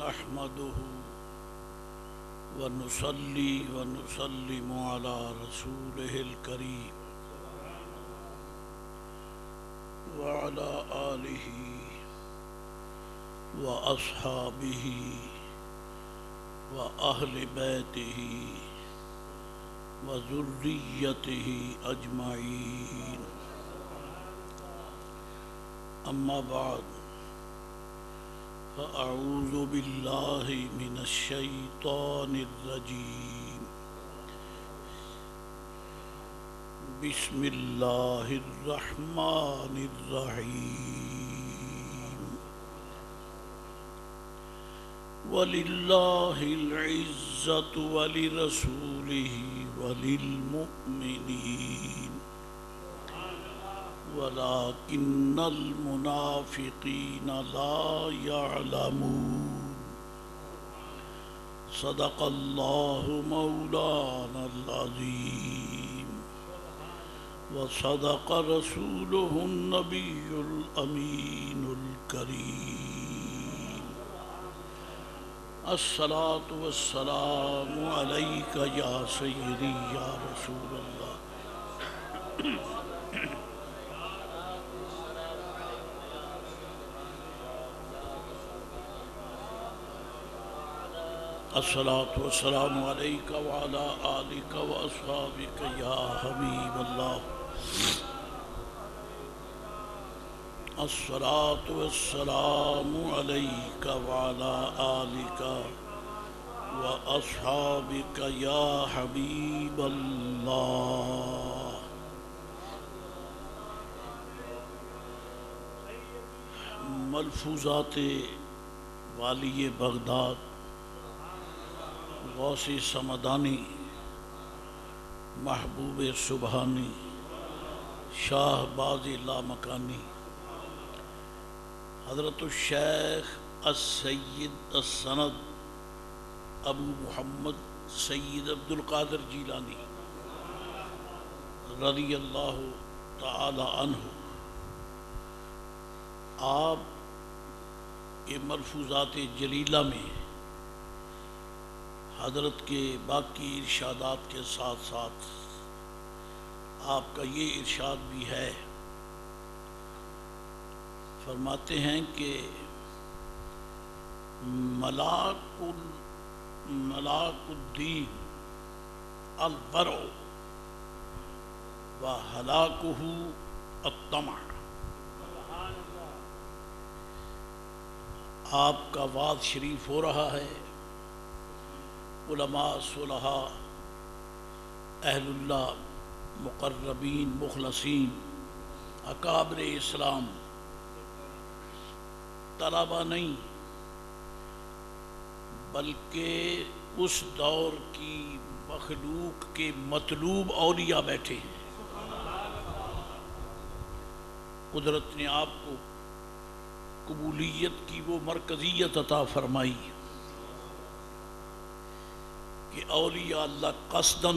نحمده ونصلي ونسلم على رسوله الكريم وعلى آله وأصحابه وأهل بيته وذريته أجمعين. أما بعد فأعوذ بالله من الشيطان الرجيم. بسم الله الرحمن الرحيم. ولله العزة ولرسوله وللمؤمنين ولكن المنافقين لا يعلمون. صدق الله مولانا العظيم وصدق رسوله النبي الأمين الكريم. الصلاة والسلام عليك يا سيدي يا رسول الله. الصلاة والسلام عليك وعلى آلك وأصحابك يا حبيب الله. الصلاة والسلام عليك وعلى آلك وأصحابك يا حبيب الله. ملفوظات والی بغداد غوث سمدانی محبوب سبحانی شاہ باز لامکانی حضرت الشیخ السید السند ابو محمد سید عبدالقادر جیلانی رضی اللہ تعالی عنہ آپ کے ملفوظات جلیلہ میں حضرت کے باقی ارشادات کے ساتھ ساتھ آپ کا یہ ارشاد بھی ہے. فرماتے ہیں کہ ملاک الدین البرع و ہلاکہ الطمع. آپ کا وعظ شریف ہو رہا ہے. علماء صلحاء اہل اللہ مقربین مخلصین اکابر اسلام طلبہ نہیں بلکہ اس دور کی مخلوق کے مطلوب اولیاء بیٹھے ہیں. قدرت نے آپ کو قبولیت کی وہ مرکزیت عطا فرمائی کہ اولیاء اللہ قصداً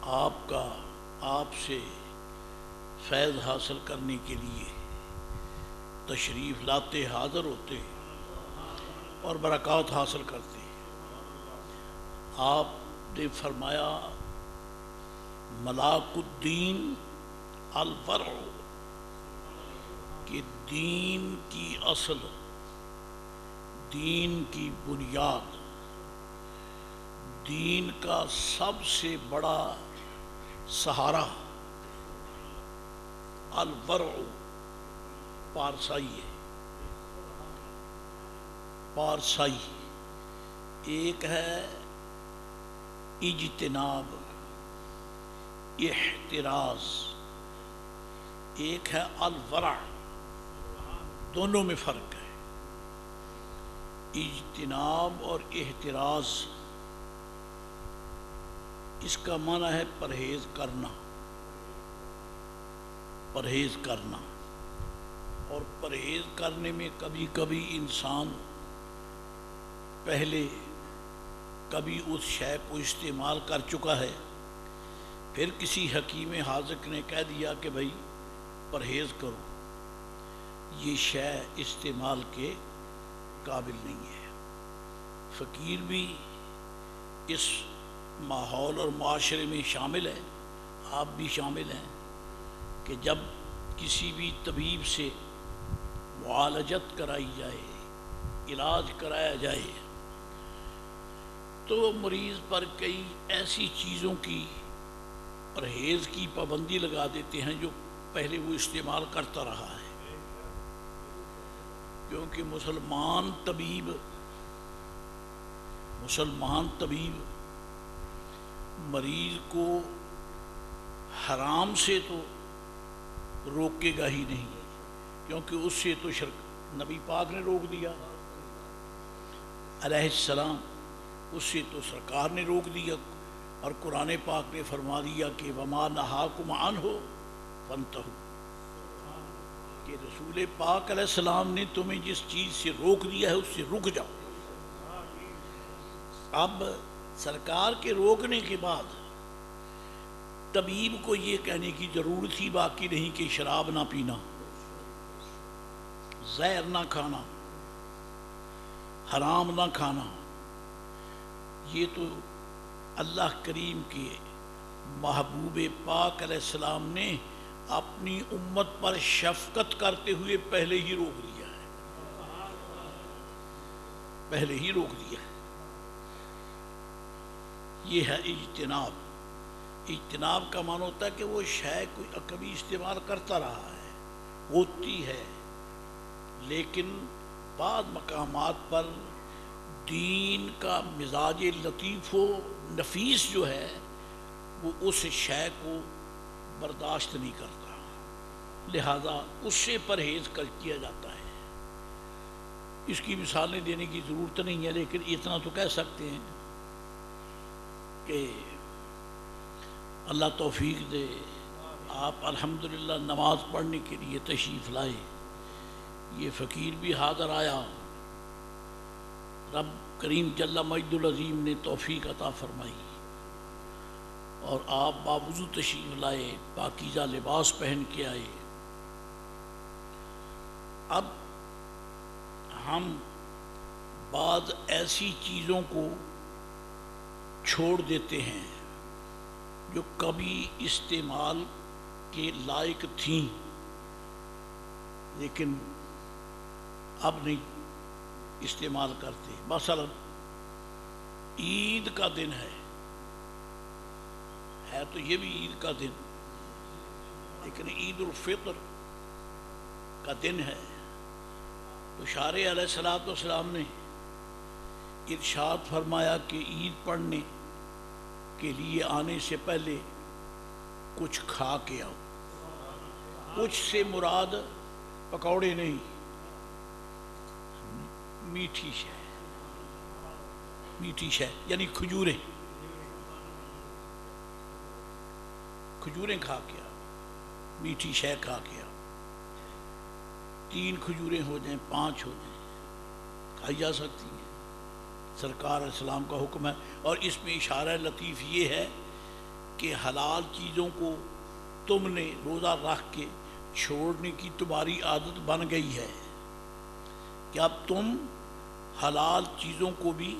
آپ سے فیض حاصل کرنے کے لیے تشریف لاتے حاضر ہوتے اور برکات حاصل کرتے. آپ نے فرمایا ملاک الدین الفرع کہ دین کی اصل دین کی بنیاد دین کا سب سے بڑا سہارا الورع پارسائی ہے. پارسائی ایک ہے اجتناب احتراز، ایک ہے الورع. دونوں میں فرق ہے. اجتناب اور احتراز اس کا معنی ہے پرہیز کرنا. پرہیز کرنا اور پرہیز کرنے میں کبھی کبھی انسان پہلے کبھی اس شے کو استعمال کر چکا ہے، پھر کسی حکیم حاذق نے کہہ دیا کہ بھائی پرہیز کرو، یہ شے استعمال کے قابل نہیں ہے۔ فقیر بھی اس ماحول اور معاشرے میں شامل ہے، آپ بھی شامل ہیں کہ جب کسی بھی طبیب سے معالجت کرائی جائے، علاج کرایا جائے، تو مریض پر کئی ایسی چیزوں کی پرہیز کی پابندی لگا دیتے ہیں جو پہلے وہ استعمال کرتا رہا ہے، کیونکہ مسلمان طبیب مریض کو حرام سے تو روکے گا ہی نہیں، کیونکہ اس سے تو نبی پاک نے روک دیا علیہ السلام، اس سے تو سرکار نے روک دیا، اور قرآن پاک نے فرما دیا کہ وما نہاکم عنہ فانتہوا، کہ رسول پاک علیہ السلام نے تمہیں جس چیز سے روک دیا ہے اس سے رک جاؤ۔ اب سرکار کے روکنے کے بعد طبیب کو یہ کہنے کی ضرورت ہی باقی نہیں کہ شراب نہ پینا، زہر نہ کھانا، حرام نہ کھانا۔ یہ تو اللہ کریم کے محبوب پاک علیہ السلام نے اپنی امت پر شفقت کرتے ہوئے پہلے ہی روک دیا ہے، پہلے ہی روک دیا ہے۔ یہ ہے اجتناب کا معنی ہوتا ہے کہ وہ شے کوئی کبھی استعمال کرتا رہا ہے، ہوتی ہے، لیکن بعض مقامات پر دین کا مزاج لطیف و نفیس جو ہے وہ اس شے کو برداشت نہیں کرتا، لہذا اس سے پرہیز کیا جاتا ہے۔ اس کی مثالیں دینے کی ضرورت نہیں ہے، لیکن اتنا تو کہہ سکتے ہیں کہ اللہ توفیق دے، آپ الحمدللہ نماز پڑھنے کے لیے تشریف لائے، یہ فقیر بھی حاضر آیا، رب کریم جل مجد العظیم نے توفیق عطا فرمائی، اور آپ باوضو تشریف لائے، پاکیزہ لباس پہن کے آئے۔ اب ہم بعض ایسی چیزوں کو چھوڑ دیتے ہیں جو کبھی استعمال کے لائق تھیں، لیکن اب نہیں استعمال کرتے۔ مثلا عید کا دن ہے تو یہ بھی عید کا دن، لیکن عید الفطر کا دن ہے، تو شارع علیہ السلام نے ارشاد فرمایا کہ عید پڑھنے کے لیے آنے سے پہلے کچھ کھا کے آؤ۔ کچھ سے مراد پکوڑے نہیں، میٹھی شے یعنی کھجوریں کھا کے آؤ، میٹھی شے کھا کے آؤ۔ 3 کھجوریں ہو جائیں، 5 ہو جائیں، کھائی جا سکتی ہیں، سرکار علیہ السلام کا حکم ہے۔ اور اس میں اشارہ لطیف یہ ہے کہ حلال چیزوں کو تم نے روزہ رکھ کے چھوڑنے کی تمہاری عادت بن گئی ہے کہ اب تم حلال چیزوں کو بھی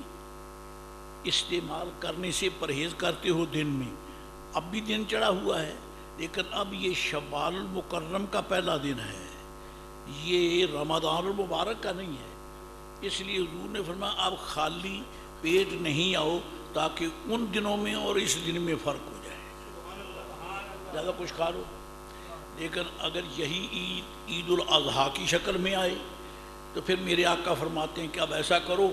استعمال کرنے سے پرہیز کرتے ہو دن میں۔ اب بھی دن چڑھا ہوا ہے، لیکن اب یہ شوال المکرم کا پہلا دن ہے، یہ رمضان المبارک کا نہیں ہے۔ اس لیے حضور نے فرمایا اب خالی پیٹ نہیں آؤ، تاکہ ان دنوں میں اور اس دن میں فرق ہو جائے، زیادہ کچھ کھا لو۔ لیکن اگر یہی عید الاضحیٰ کی شکل میں آئے تو پھر میرے آقا فرماتے ہیں کہ اب ایسا کرو،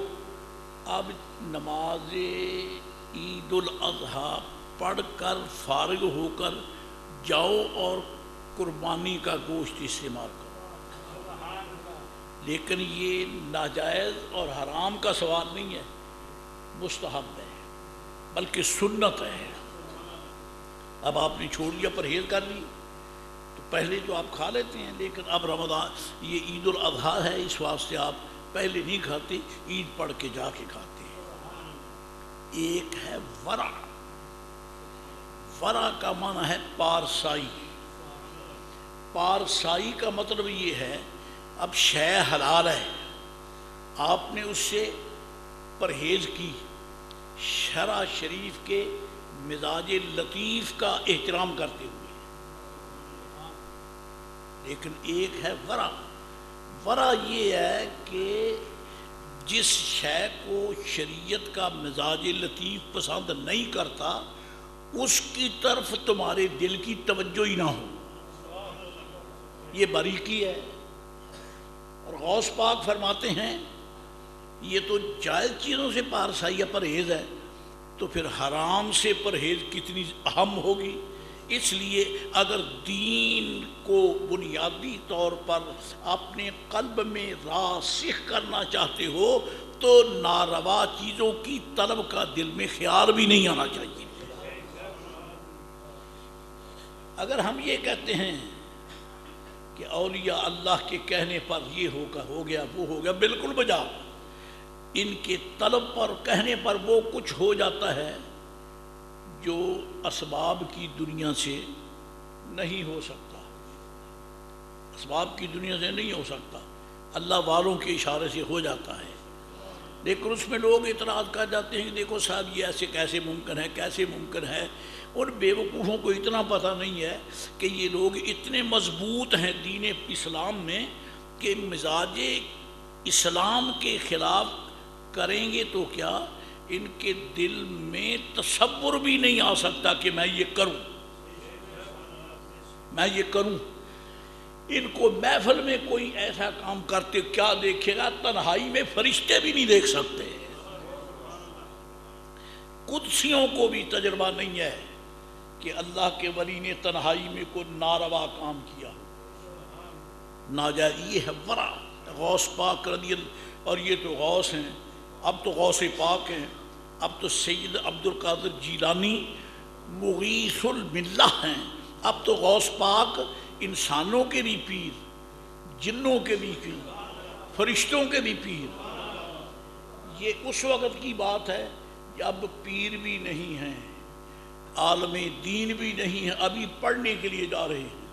اب نماز عید الاضحیٰ پڑھ کر فارغ ہو کر جاؤ اور قربانی کا گوشت استعمال کرو۔ لیکن یہ ناجائز اور حرام کا سوال نہیں ہے، مستحب ہے، بلکہ سنت ہے۔ اب آپ نے چھوڑ لیا، پرہیز کر لی، تو پہلے جو آپ کھا لیتے ہیں، لیکن اب رمضان یہ عید الاضحیٰ ہے، اس واسطے آپ پہلے نہیں کھاتے، عید پڑھ کے جا کے کھاتے ہیں۔ ایک ہے ورع، ورع کا معنی ہے پارسائی۔ پارسائی کا مطلب یہ ہے اب شے حلال ہے، آپ نے اس سے پرہیز کی شرع شریف کے مزاج لطیف کا احترام کرتے ہوئے، لیکن ایک ہے ورع۔ ورع یہ ہے کہ جس شے کو شریعت کا مزاج لطیف پسند نہیں کرتا اس کی طرف تمہارے دل کی توجہ ہی نہ ہو، یہ باریکی ہے۔ اور غوث پاک فرماتے ہیں یہ تو جائز چیزوں سے پارسائی پرہیز ہے، تو پھر حرام سے پرہیز کتنی اہم ہوگی۔ اس لیے اگر دین کو بنیادی طور پر اپنے قلب میں راسخ کرنا چاہتے ہو تو ناروا چیزوں کی طلب کا دل میں خیال بھی نہیں آنا چاہیے۔ اگر ہم یہ کہتے ہیں کہ اولیاء اللہ کے کہنے پر یہ ہو گیا وہ ہو گیا، بالکل بجا، ان کے طلب پر کہنے پر وہ کچھ ہو جاتا ہے جو اسباب کی دنیا سے نہیں ہو سکتا، اسباب کی دنیا سے نہیں ہو سکتا، اللہ والوں کے اشارے سے ہو جاتا ہے۔ لیکن اس میں لوگ اعتراض کر جاتے ہیں کہ دیکھو صاحب یہ ایسے کیسے ممکن ہے، کیسے ممکن ہے۔ ان بیوقوفوں کو اتنا پتہ نہیں ہے کہ یہ لوگ اتنے مضبوط ہیں دین اسلام میں کہ مزاج اسلام کے خلاف کریں گے تو کیا ان کے دل میں تصور بھی نہیں آ سکتا کہ میں یہ کروں، میں یہ کروں۔ ان کو محفل میں کوئی ایسا کام کرتے کیا دیکھے گا، تنہائی میں فرشتے بھی نہیں دیکھ سکتے، قدسیوں کو بھی تجربہ نہیں ہے کہ اللہ کے ولی نے تنہائی میں کوئی ناروا کام کیا، ناجائز۔ یہ ہے ورع، غوث پاک رضی اللہ، اور یہ تو غوث ہیں، اب تو غوث پاک ہیں، اب تو سید عبد القادر جیلانی مغیث الملہ ہیں، اب تو غوث پاک انسانوں کے بھی پیر، جنوں کے بھی پیر، فرشتوں کے بھی پیر۔ یہ اس وقت کی بات ہے جب پیر بھی نہیں ہیں، عالم دین بھی نہیں ہے، ابھی پڑھنے کے لیے جا رہے ہیں۔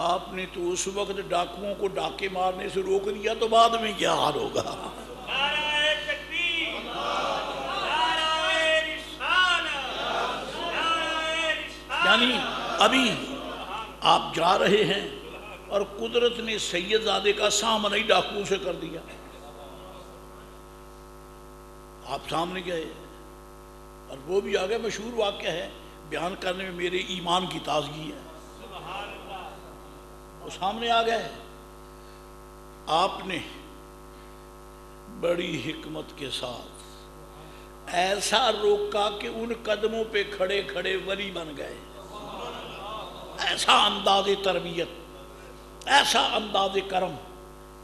آپ نے تو اس وقت ڈاکوؤں کو ڈاکے مارنے سے روک دیا تو بعد میں کیا حال ہوگا۔ یعنی ابھی آپ جا رہے ہیں اور قدرت نے سید زادے کا سامنا ہی ڈاکوؤں سے کر دیا، آپ سامنے گئے اور وہ بھی آگے مشہور واقعہ ہے، بیان کرنے میں میرے ایمان کی تازگی ہے۔ وہ سامنے آ گئے، آپ نے بڑی حکمت کے ساتھ ایسا روکا کہ ان قدموں پہ کھڑے کھڑے ولی بن گئے۔ ایسا انداز تربیت، ایسا انداز کرم،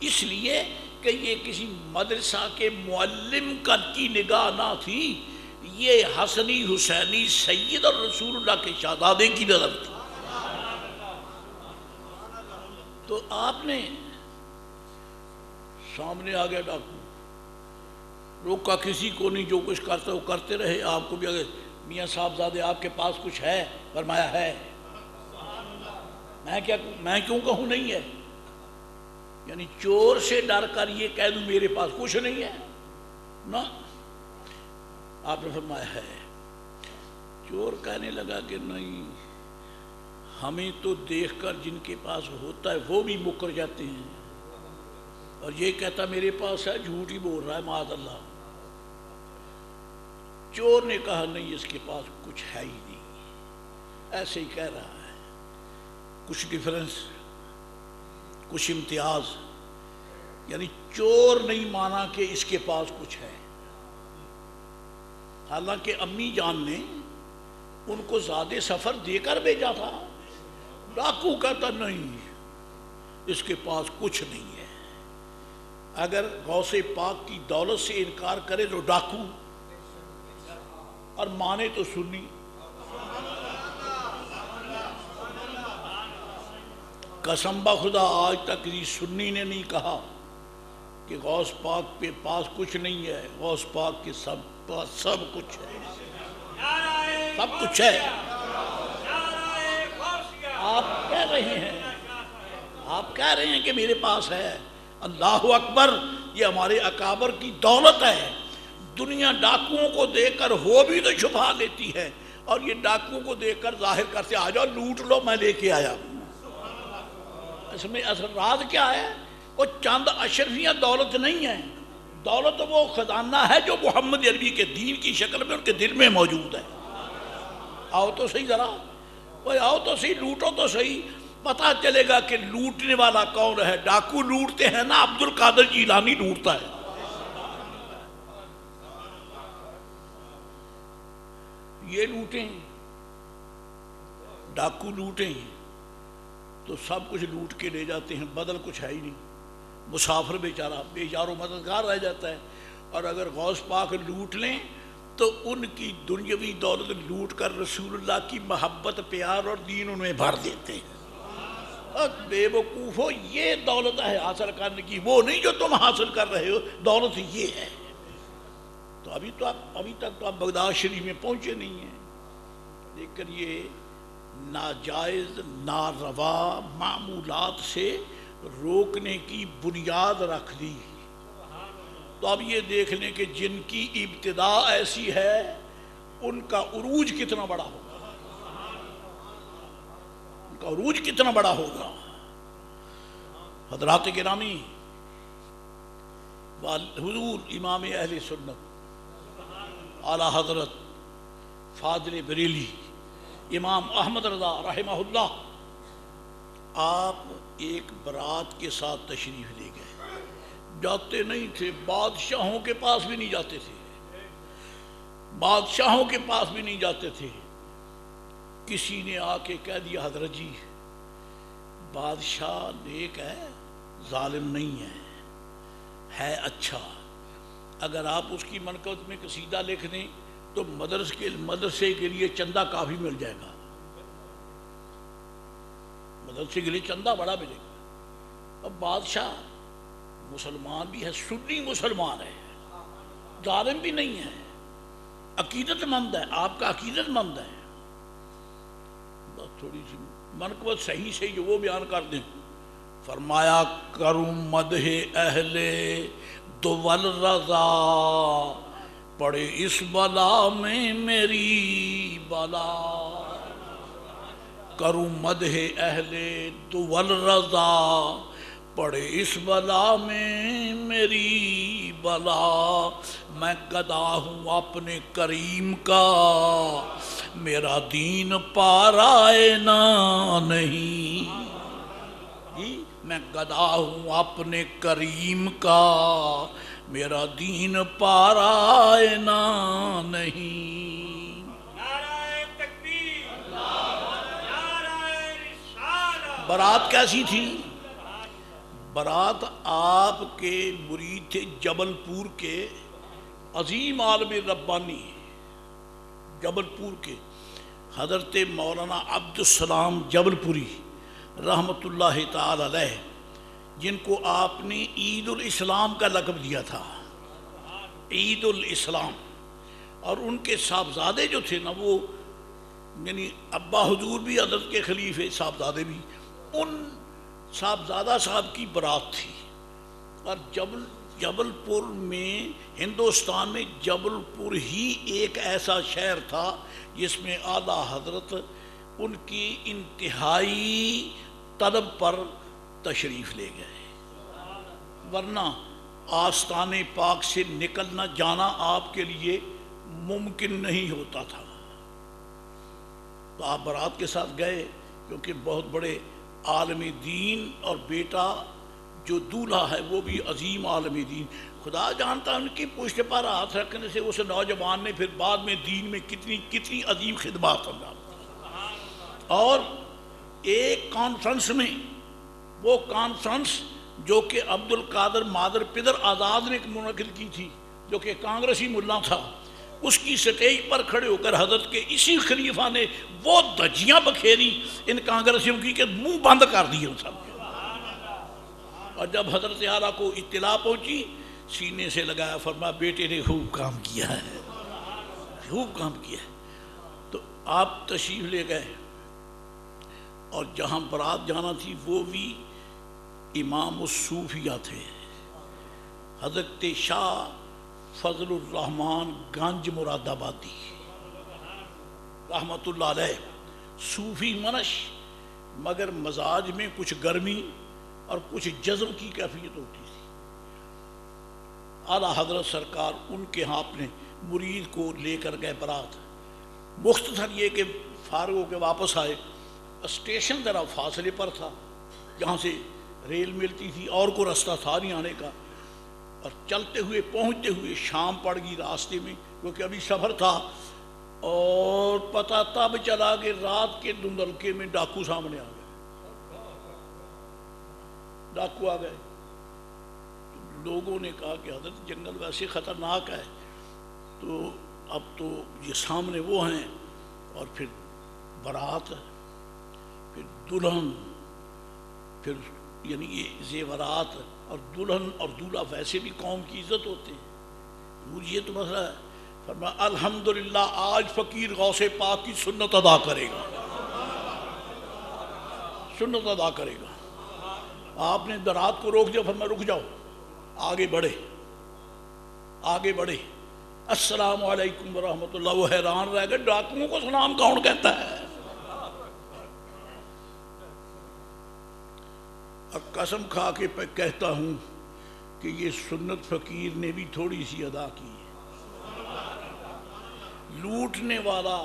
اس لیے کہ یہ کسی مدرسہ کے معلم کی نگاہ نہ تھی، یہ حسنی حسینی سید اور رسول اللہ کے شہزادے کی نظر تھی۔ تو آپ نے سامنے آ گیا ڈاکو، روکا کسی کو نہیں، جو کچھ کرتا وہ کرتے رہے، آپ کو بھی آگے میاں صاحب زادے آپ کے پاس کچھ ہے؟ فرمایا ہے۔ میں کیوں کہوں نہیں ہے؟ یعنی چور سے ڈر کر یہ کہہ دوں میرے پاس کچھ نہیں ہے نا، آپ نے فرمایا ہے۔ چور کہنے لگا کہ نہیں، ہمیں تو دیکھ کر جن کے پاس ہوتا ہے وہ بھی مکر جاتے ہیں، اور یہ کہتا میرے پاس ہے، جھوٹ ہی بول رہا ہے معاذ اللہ۔ چور نے کہا نہیں، اس کے پاس کچھ ہے ہی نہیں، ایسے ہی کہہ رہا ہے، کچھ ڈیفرنس، کچھ امتیاز۔ یعنی چور نہیں مانا کہ اس کے پاس کچھ ہے، حالانکہ امی جان نے ان کو زیادہ سفر دے کر بھیجا تھا۔ ڈاکو کہتا نہیں، اس کے پاس کچھ نہیں ہے۔ اگر غوث پاک کی دولت سے انکار کرے تو ڈاکو، اور مانے تو سنی۔ قسم بخدا آج تک کسی سنی نے نہیں کہا کہ غوث پاک کے پاس کچھ نہیں ہے، غوث پاک کے پاس سب کچھ ہے، سب کچھ ہے۔ آپ کہہ رہے ہیں، آپ کہہ رہے ہیں کہ میرے پاس ہے، اللہ اکبر، یہ ہمارے اکابر کی دولت ہے۔ دنیا ڈاکوؤں کو دیکھ کر ہو بھی تو چھپا لیتی ہے، اور یہ ڈاکوؤں کو دیکھ کر ظاہر کرتے آ جاؤ لوٹ لو، میں لے کے آیا۔ اس میں اصل راز کیا ہے؟ وہ چند اشرفیاں دولت نہیں ہے، دولت وہ خزانہ ہے جو محمد عربی کے دین کی شکل میں ان کے دل میں موجود ہے۔ آؤ تو صحیح ذرا، آؤ تو صحیح، لوٹو تو صحیح، پتہ چلے گا کہ لوٹنے والا کون ہے۔ ڈاکو لوٹتے ہیں نا، عبد القادر جیلانی لوٹتا ہے۔ یہ لوٹیں، ڈاکو لوٹیں تو سب کچھ لوٹ کے لے جاتے ہیں، بدل کچھ ہے ہی نہیں۔ مسافر بیچارہ بے یار و مددگار رہ جاتا ہے۔ اور اگر غوث پاک لوٹ لیں تو ان کی دنیاوی دولت لوٹ کر رسول اللہ کی محبت، پیار اور دین ان میں بھر دیتے ہیں۔ بے وقوفو، یہ دولت ہے حاصل کرنے کی، وہ نہیں جو تم حاصل کر رہے ہو، دولت یہ ہے۔ تو ابھی تک تو آپ بغداد شریف میں پہنچے نہیں ہیں، لیکن یہ ناجائز ناروا معمولات سے روکنے کی بنیاد رکھ دی۔ تو اب یہ دیکھ لیں کہ جن کی ابتدا ایسی ہے ان کا عروج کتنا بڑا ہوگا، ان کا عروج کتنا بڑا ہوگا۔ حضرات گرامی، حضور امام اہل سنت اعلیٰ حضرت فاضل بریلی امام احمد رضا رحمہ اللہ، آپ ایک برات کے ساتھ تشریف لے گئے۔ جاتے نہیں تھے، بادشاہوں کے پاس بھی نہیں جاتے تھے، بادشاہوں کے پاس بھی نہیں جاتے تھے۔ کسی نے آ کے کہہ دیا حضرت جی بادشاہ نیک ہے، ظالم نہیں ہے اچھا، اگر آپ اس کی منقبت میں قصیدہ لکھ دیں تو مدرسے کے لیے چندہ کافی مل جائے گا، مدرسے کے لیے چندہ بڑا ملے گا۔ اب بادشاہ مسلمان بھی ہے، سنی مسلمان ہے، ظالم بھی نہیں ہے، عقیدت مند ہے، آپ کا عقیدت مند ہے، بس تھوڑی سی منقبت صحیح سے جو وہ بیان کر دیں۔ فرمایا کروں مدح اہل دول رضا، پڑے اس بلا میں میری بلا، کروں مدح اہل دول رضا، پڑے اس بلا میں میری بلا، میں گدا ہوں اپنے کریم کا، میرا دین پارائے نہ نہیں، جی میں گدا ہوں اپنے کریم کا، میرا دین پارائے نہ نہیں۔ نعرہ تکبیر، نعرہ رسالہ۔ برات کیسی تھی؟ برات آپ کے مرید تھے جبل پور کے عظیم عالم ربانی، جبل پور کے حضرت مولانا عبد السلام جبل پوری رحمۃ اللہ تعالی علیہ، جن کو آپ نے عید الاسلام کا لقب دیا تھا، عید الاسلام۔ اور ان کے صاحبزادے جو تھے نا، وہ یعنی ابا حضور بھی حضرت کے خلیفے، صاحبزادے بھی، ان صاحبزادہ صاحب کی برات تھی۔ اور جبل پور میں، ہندوستان میں جبل پور ہی ایک ایسا شہر تھا جس میں اعلیٰ حضرت ان کی انتہائی طلب پر تشریف لے گئے، ورنہ آستان پاک سے نکلنا جانا آپ کے لیے ممکن نہیں ہوتا تھا۔ تو آپ برات کے ساتھ گئے، کیونکہ بہت بڑے عالم دین، اور بیٹا جو دولہا ہے وہ بھی عظیم عالم دین۔ خدا جانتا ان کی پشت پر ہاتھ رکھنے سے اس نوجوان نے پھر بعد میں دین میں کتنی عظیم خدمات انجام دی۔ اور ایک کانفرنس میں، وہ کانفرنس جو کہ عبد القادر مادر پدر آزاد نے منعقد کی تھی، جو کہ کانگریسی ملا تھا، اس کی سٹیج پر کھڑے ہو کر حضرت کے اسی خلیفہ نے وہ دھجیاں بکھیری ان کانگریسیوں کی کہ منہ بند کر دیے ان سب کے۔ اور جب حضرت اعلیٰ کو اطلاع پہنچی، سینے سے لگایا، فرمایا بیٹے نے خوب کام کیا ہے، خوب کام کیا ہے۔ تو آپ تشریف لے گئے، اور جہاں برات جانا تھی وہ بھی امام الصوفیہ تھے، حضرت شاہ فضل الرحمن گنج مراد آبادی رحمت اللہ علیہ، صوفی منش مگر مزاج میں کچھ گرمی اور کچھ جذب کی کیفیت ہوتی تھی۔ اعلیٰ حضرت سرکار ان کے ہاں اپنے مرید کو لے کر گئے برات۔ مختصر یہ کہ فارغ ہو کے واپس آئے، اسٹیشن ذرا فاصلے پر تھا، جہاں سے ریل ملتی تھی اور کوئی رستہ تھا نہیں آنے کا، اور چلتے ہوئے پہنچتے ہوئے شام پڑ گئی راستے میں، کیونکہ ابھی سفر تھا، اور پتہ تب چلا کہ رات کے دھندلکے میں ڈاکو سامنے آ گئے، ڈاکو آ گئے۔ لوگوں نے کہا کہ حضرت جنگل ویسے خطرناک ہے، تو اب تو یہ سامنے وہ ہیں، اور پھر برات، پھر دلہن، پھر یعنی یہ زیورات، اور دلہن اور دولہا ویسے بھی قوم کی عزت ہوتے ہیں، یہ تو مسئلہ ہے۔ فرمایا الحمدللہ آج فقیر غوث پاک کی سنت ادا کرے گا، سنت ادا کرے گا۔ آپ نے درات کو روک دیا، فرمایا رک جاؤ، آگے بڑھے، آگے بڑھے، السلام علیکم ورحمۃ اللہ۔ وہ حیران رہ گئے، ڈاکوؤں کو سلام کون کہتا ہے؟ اور قسم کھا کے کہتا ہوں کہ یہ سنت فقیر نے بھی تھوڑی سی ادا کی ہے۔ لوٹنے والا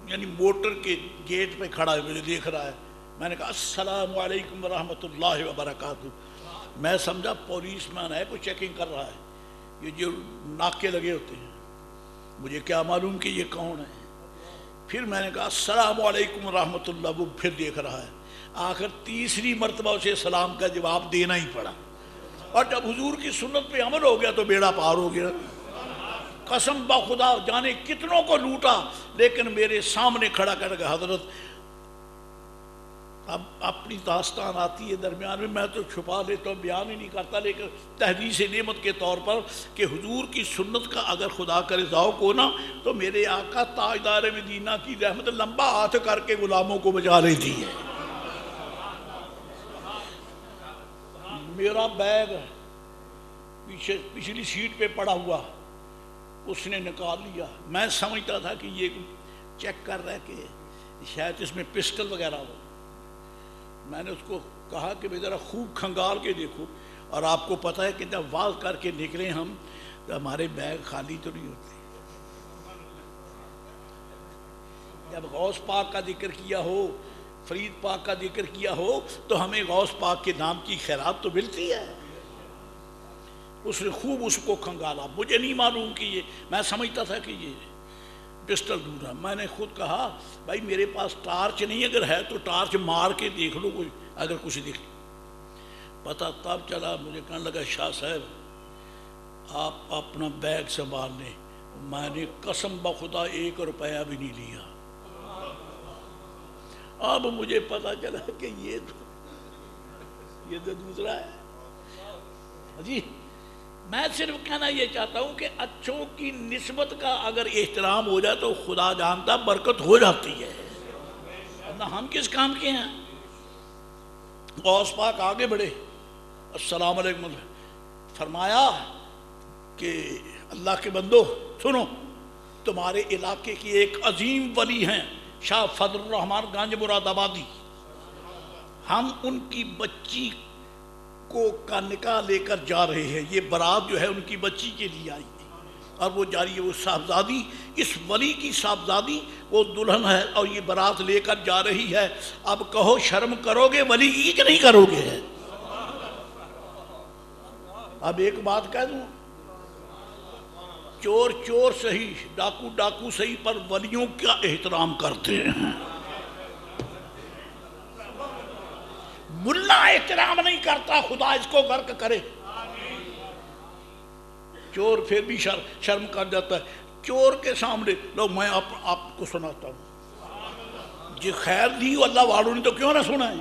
یعنی موٹر کے گیٹ پہ کھڑا ہے، مجھے دیکھ رہا ہے، میں نے کہا السلام علیکم ورحمۃ اللہ وبرکاتہ۔ میں سمجھا پولیس مین ہے، کوئی چیکنگ کر رہا ہے، یہ جو ناکے لگے ہوتے ہیں، مجھے کیا معلوم کہ یہ کون ہے۔ پھر میں نے کہا السلام علیکم ورحمۃ اللہ، وہ پھر دیکھ رہا ہے۔ آخر تیسری مرتبہ اسے سلام کا جواب دینا ہی پڑا، اور جب حضور کی سنت پہ عمل ہو گیا تو بیڑا پار ہو گیا۔ قسم بخدا جانے کتنوں کو لوٹا، لیکن میرے سامنے کھڑا کر کے حضرت، اب اپنی داستان آتی ہے درمیان میں تو چھپا لیتا ہوں، بیان ہی نہیں کرتا، لیکن تحدیث نعمت کے طور پر کہ حضور کی سنت کا اگر خدا کرے ذوق ہو نا، تو میرے آقا تاجدار مدینہ کی رحمت لمبا ہاتھ کر کے غلاموں کو بچا لیتی ہے۔ میرا بیگ پچھلی سیٹ پہ پڑا ہوا، اس نے نکال لیا، میں سمجھتا تھا کہ یہ چیک کر رہا ہے کہ شاید اس میں پسٹل وغیرہ ہو۔ میں نے اس کو کہا کہ ذرا خوب کھنگال کے دیکھو، اور آپ کو پتہ ہے کہ جب واز کر کے نکلے ہم تو ہمارے بیگ خالی تو نہیں ہوتے۔ جب غوث پاک کا ذکر کیا ہو، فرید پاک کا ذکر کیا ہو، تو ہمیں غوث پاک کے نام کی خیرات تو ملتی ہے۔ اس نے خوب اس کو کھنگالا، مجھے نہیں معلوم کہ یہ، میں سمجھتا تھا کہ یہ پسٹل دور ہے۔ میں نے خود کہا بھائی میرے پاس ٹارچ نہیں، اگر ہے تو ٹارچ مار کے دیکھ لو، کوئی اگر کچھ دکھ۔ پتہ تب چلا، مجھے کہنے لگا شاہ صاحب آپ اپنا بیگ سنبھال لیں۔ میں نے قسم بخدا 1 روپیہ بھی نہیں لیا۔ اب مجھے پتہ چلا کہ یہ تو دوسرا ہے جی۔ میں صرف کہنا یہ چاہتا ہوں کہ اچھوں کی نسبت کا اگر احترام ہو جائے تو خدا جانتا برکت ہو جاتی ہے، ورنہ ہم کس کام کے ہیں۔ غوث پاک آگے بڑھے، السلام علیکم، فرمایا کہ اللہ کے بندو سنو، تمہارے علاقے کی ایک عظیم ولی ہیں شاہ فضل الرحمن گنج مراد آبادی، ہم ان کی بچی کو کا نکاح لے کر جا رہے ہیں، یہ برات جو ہے ان کی بچی کے لیے آئی تھی، اور وہ جاری ہے، وہ صاحبزادی اس ولی کی صاحبزادی وہ دلہن ہے، اور یہ برات لے کر جا رہی ہے۔ اب کہو شرم کرو گے ولی کی کہ نہیں کرو گے؟ اب ایک بات کہہ دوں، چور چور صحیح، ڈاکو ڈاکو صحیح، پر ولیوں کا احترام کرتے ہیں۔ ملا احترام نہیں کرتا، خدا اس کو غرق کرے۔ چور پھر بھی شرم کر جاتا ہے، چور کے سامنے لو میں آپ کو سناتا ہوں جی، خیر دی اللہ والوں نے تو کیوں نہ سنا ہے۔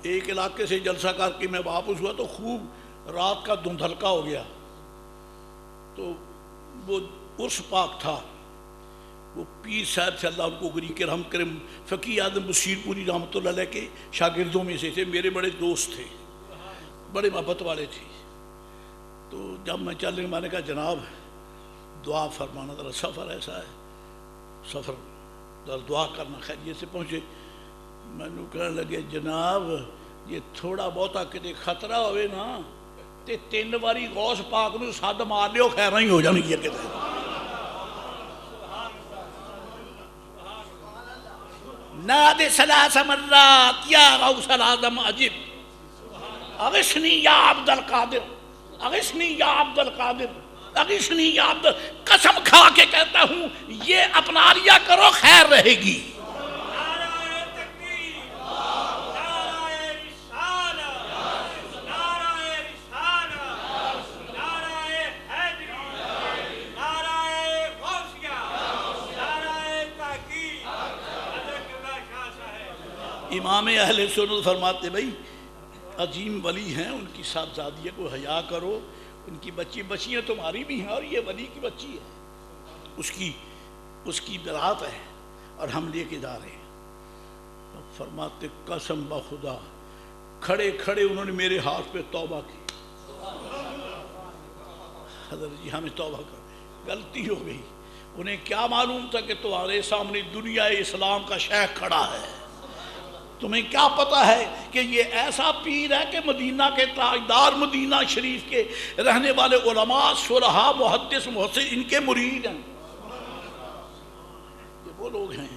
ایک علاقے سے جلسہ کر کے میں واپس ہوا تو خوب رات کا دھندلکا ہو گیا، تو وہ عرس پاک تھا، وہ پیر صاحب سے اللہ ان کو گری کے رحم کرے، فقی اعظم بصیر پوری رحمۃ اللہ علیہ کے شاگردوں میں سے تھے، میرے بڑے دوست تھے، بڑے محبت والے تھے۔ تو جب میں چلنے میں نے کہا جناب دعا فرمانا، ذرا سفر ایسا ہے، سفر ذرا دعا کرنا، خیریت سے پہنچے۔ میں نے کہنے لگے جناب یہ تھوڑا بہتا کتے خطرہ ہوئے نا تے 3 باری غوث پاک نو سد مار لیو، خیر نہیں ہو جانی ہے کتے۔ نادِ ثلاث مرات یا غوث العظم عجب، اغثنی یا عبد القادر، اغثنی یا عبد القادر، اغثنی یا عبد، قسم کھا کے کہتا ہوں یہ اپنا لیا کرو خیر رہے گی۔ امام اہل سنت فرماتے بھائی عظیم ولی ہیں، ان کی صاحبزادیہ کو حیا کرو، ان کی بچیاں تمہاری بھی ہیں اور یہ ولی کی بچی ہے، اس کی برات ہے اور ہم لے کے جا رہے ہیں۔ فرماتے قسم بخدا کھڑے کھڑے انہوں نے میرے ہاتھ پہ توبہ کی، حضرت جی ہمیں توبہ کر، غلطی ہو گئی۔ انہیں کیا معلوم تھا کہ تمہارے سامنے دنیا اسلام کا شیخ کھڑا ہے، تمہیں کیا پتہ ہے کہ یہ ایسا پیر ہے کہ مدینہ کے تاجدار، مدینہ شریف کے رہنے والے علماء، صلحاء، محدث، محسن ان کے مرید ہیں، یہ وہ لوگ ہیں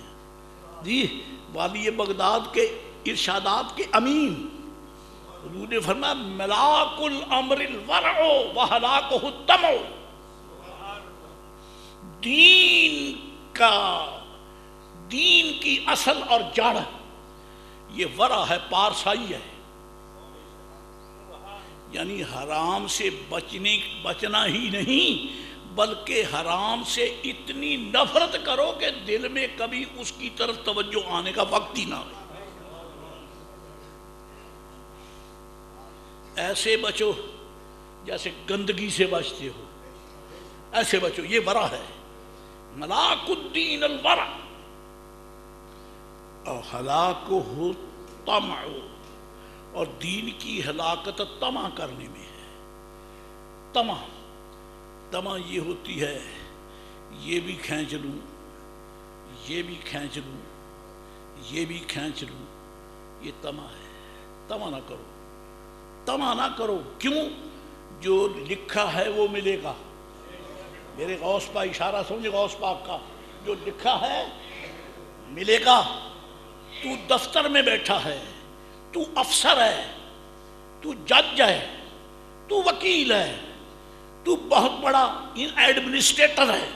جی، والی بغداد کے ارشادات کے امین۔ حضور نے فرمایا ملاک الامر الورع وہلاکہ الطمع، دین کی اصل اور جڑ یہ ورع ہے، پارسائی ہے، یعنی حرام سے بچنا ہی نہیں بلکہ حرام سے اتنی نفرت کرو کہ دل میں کبھی اس کی طرف توجہ آنے کا وقت ہی نہ ہو۔ ایسے بچو جیسے گندگی سے بچتے ہو، ایسے بچو، یہ ورع ہے، ملاک الدین الورع، اور ہلاکہ طمع، اور دین کی ہلاکت طمع کرنے میں ہے۔ طمع یہ ہوتی ہے یہ بھی کھینچ لوں، یہ بھی کھینچ لوں، یہ بھی کھینچ لوں، یہ طمع ہے۔ طمع نہ کرو، طمع نہ کرو، کیوں؟ جو لکھا ہے وہ ملے گا۔ میرے غوث پاک اشارہ سمجھے، غوث پاک کا جو لکھا ہے ملے گا۔ تو دفتر میں بیٹھا ہے، تو افسر ہے، تو جج ہے، تو وکیل ہے، تو بہت بڑا ایڈمنسٹریٹر ہے،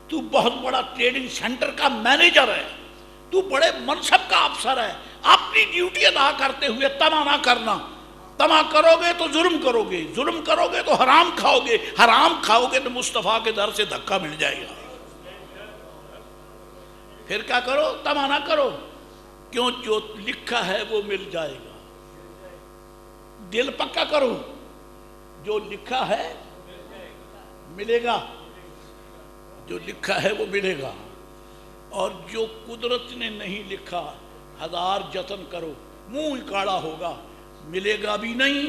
تو بہت بڑا ٹریڈنگ سینٹر کا مینیجر ہے، تو بڑے منصب کا افسر ہے، اپنی ڈیوٹی ادا کرتے ہوئے طمع نہ کرنا۔ طمع کرو گے تو ظلم کرو گے، ظلم کرو گے تو حرام کھاؤ گے، حرام کھاؤ گے تو مصطفیٰ کے در سے دھکا مل جائے گا۔ پھر کیا کرو؟ طمع نہ کرو، کیوں؟ جو لکھا ہے وہ مل جائے گا۔ دل پکا کرو، جو لکھا ہے ملے گا، جو لکھا ہے وہ ملے گا، اور جو قدرت نے نہیں لکھا 1000 جتن کرو منہ کاڑا ہوگا، ملے گا بھی نہیں،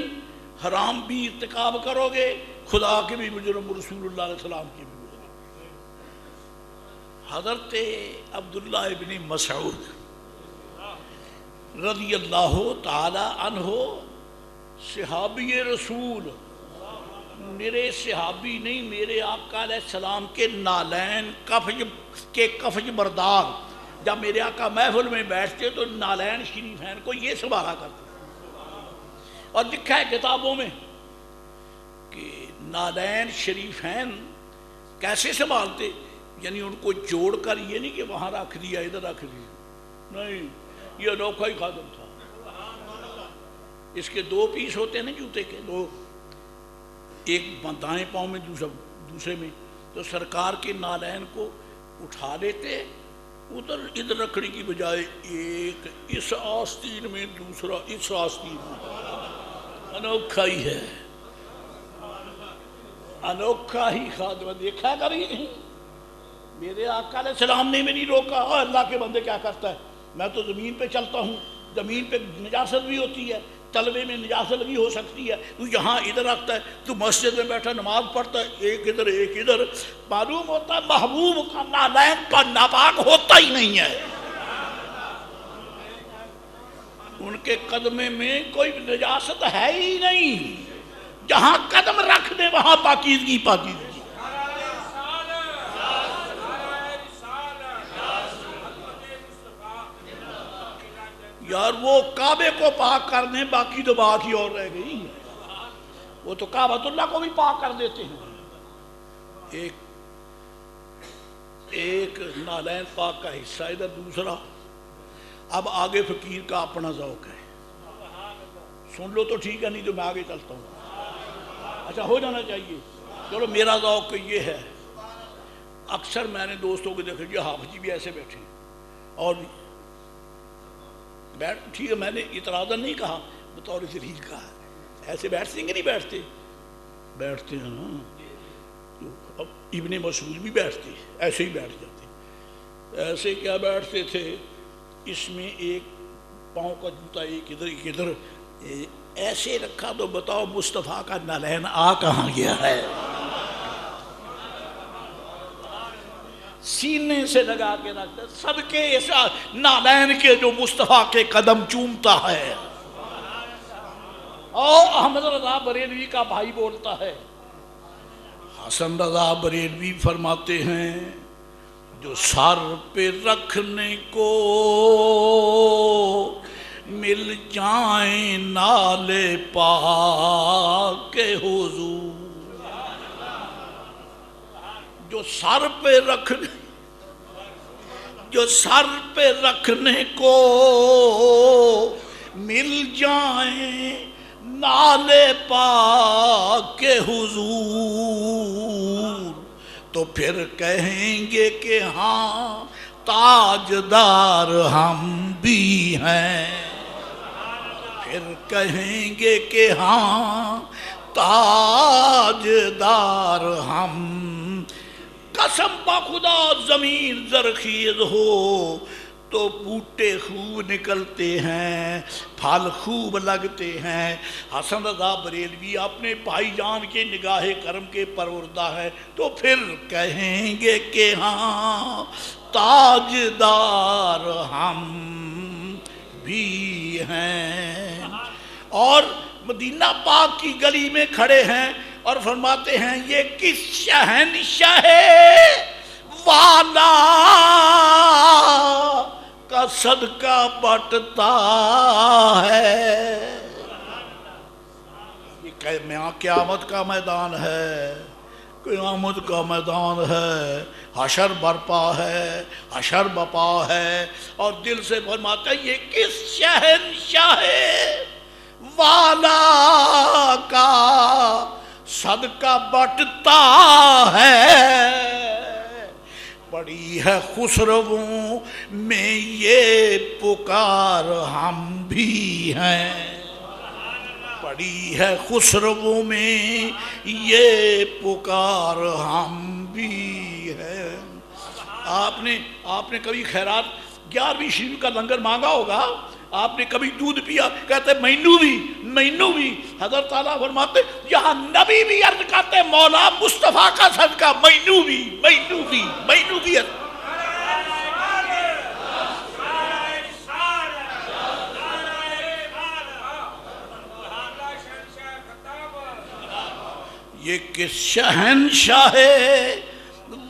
حرام بھی ارتکاب کرو گے، خدا کے بھی مجرم، رسول اللہ علیہ السلام کی بھی مجرم۔ حضرت عبداللہ ابن مسعود رضی اللہ تعالی عنہ صحابی رسول، میرے صحابی نہیں، میرے آقا علیہ السلام کے نالین کفج بردار، جب میرے آقا محفل میں بیٹھتے تو نالین شریفین کو یہ سنبھالا کرتے، اور لکھا ہے کتابوں میں کہ نالین شریفین کیسے سنبھالتے، یعنی ان کو جوڑ کر، یہ نہیں کہ وہاں رکھ دیا ادھر رکھ دیا، نہیں، یہ انوکھا ہی خادم تھا۔ اس کے 2 پیس ہوتے ہیں نا جوتے کے، 2، ایک دائیں پاؤں میں دوسرے میں، تو سرکار کے نالین کو اٹھا لیتے، ادھر رکھنے کی بجائے ایک اس آستین میں، دوسرا اس آستین میں، انوکھا ہی ہے، انوکھا ہی خادم، دیکھا کبھی نہیں، میرے آقا علیہ السلام نے بھی نہیں روکا. اور اللہ کے بندے کیا کرتا ہے, میں تو زمین پہ چلتا ہوں, زمین پہ نجاست بھی ہوتی ہے, تلوے میں نجاست بھی ہو سکتی ہے, تو یہاں ادھر رکھتا ہے, تو مسجد میں بیٹھا نماز پڑھتا ہے, ایک ادھر ایک ادھر. معلوم ہوتا ہے محبوب کا نالین پر ناپاک ہوتا ہی نہیں ہے. ان کے قدمے میں کوئی نجاست ہے ہی نہیں. جہاں قدم رکھ دے وہاں پاکیزگی پاکیزگی. یار وہ کعبے کو پاک کر دیں, باقی تو بات ہی اور رہ گئی. وہ تو کعبۃ اللہ کو بھی پاک کر دیتے ہیں. ایک نالین پاک کا حصہ ادھر, دوسرا. اب آگے فقیر کا اپنا ذوق ہے, سن لو تو ٹھیک ہے, نہیں تو میں آگے چلتا ہوں. اچھا ہو جانا چاہیے. چلو میرا ذوق یہ ہے. اکثر میں نے دوستوں کو دیکھا, یہ حافظ جی بھی ایسے بیٹھے ہیں, اور بیٹھ ٹھیک ہے, میں نے اعتراضاً نہیں کہا, بطور ذلیل کہا. ایسے بیٹھتے ہیں کہ نہیں بیٹھتے؟ بیٹھتے ہیں نا. اب ابن مسعود بھی بیٹھتے, ایسے ہی بیٹھ جاتے. ایسے کیا بیٹھتے تھے, اس میں ایک پاؤں کا جوتا ایک ادھر ایک ادھر ایسے رکھا. تو بتاؤ مصطفیٰ کا نالین آ کہاں گیا ہے؟ سینے سے لگا کے رکھتا, صدقے ایسا نالین کے جو مصطفیٰ کے قدم چومتا ہے. اور احمد رضا بریلوی کا بھائی بولتا ہے, حسن رضا بریلوی فرماتے ہیں, جو سر پہ رکھنے کو مل جائیں نالے پاک کے حضور. جو سر پہ رکھنے کو مل جائیں نالے پاک کے حضور, تو پھر کہیں گے کہ ہاں تاجدار ہم بھی ہیں. پھر کہیں گے کہ ہاں تاجدار ہم. قسم با خدا زمین زرخیز ہو تو بوٹے خوب نکلتے ہیں, پھل خوب لگتے ہیں. حسن رضا بریلوی اپنے بھائی جان کے نگاہ کرم کے پروردہ ہے, تو پھر کہیں گے کہ ہاں تاجدار ہم بھی ہیں. اور مدینہ پاک کی گلی میں کھڑے ہیں اور فرماتے ہیں, یہ کس شہنشاہ والا کا صدقہ بٹتا ہے. یہ قیامت کا میدان ہے, قیامت کا میدان ہے, حشر برپا ہے, حشر بپا ہے. اور دل سے فرماتا ہے, یہ کس شہنشاہ والا کا صدقہ بٹتا ہے. پڑی ہے خسرووں میں یہ پکار ہم بھی ہیں. پڑی ہے خسرووں میں یہ پکار ہم بھی ہیں. آپ نے کبھی خیرات 11ویں شریف کا لنگر مانگا ہوگا, آپ نے کبھی دودھ پیا, کہتے مینو بھی. حضرت تعالیٰ فرماتے یہاں نبی بھی عرض کرتے مولا مصطفیٰ کا صدقہ مینو بھی. یہ کس شہنشاہ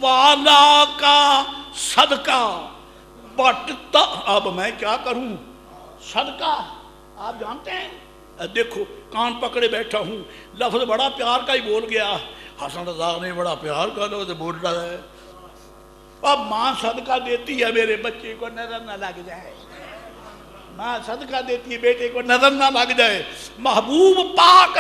والا کا صدقہ بٹتا. اب میں کیا کروں؟ صدقہ آپ جانتے ہیں, دیکھو کان پکڑے بیٹھا ہوں, لفظ بڑا پیار کا ہی بول گیا. حسن رضا نے بڑا پیار کا لفظ بول رہا ہے. اب ماں صدقہ دیتی ہے میرے بچے کو نظر نہ لگ جائے, ماں صدقہ دیتی ہے بیٹے کو نظر نہ لگ جائے. محبوب پاک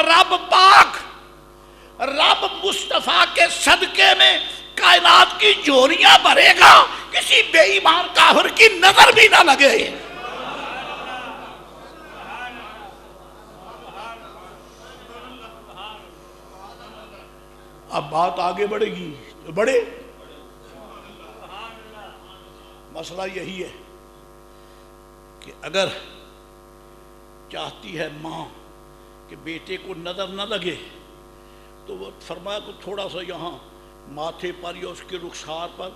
رب مصطفیٰ کے صدقے میں کائنات کی جوریاں بھرے گا, کسی بے ایمان کافر کی نظر بھی نہ لگے. اب بات آگے بڑھے گی, بڑھے. مسئلہ یہی ہے کہ اگر چاہتی ہے ماں کہ بیٹے کو نظر نہ لگے تو وہ فرمایا کہ تھوڑا سا یہاں ماتھے پر یا اس کے رخسار پر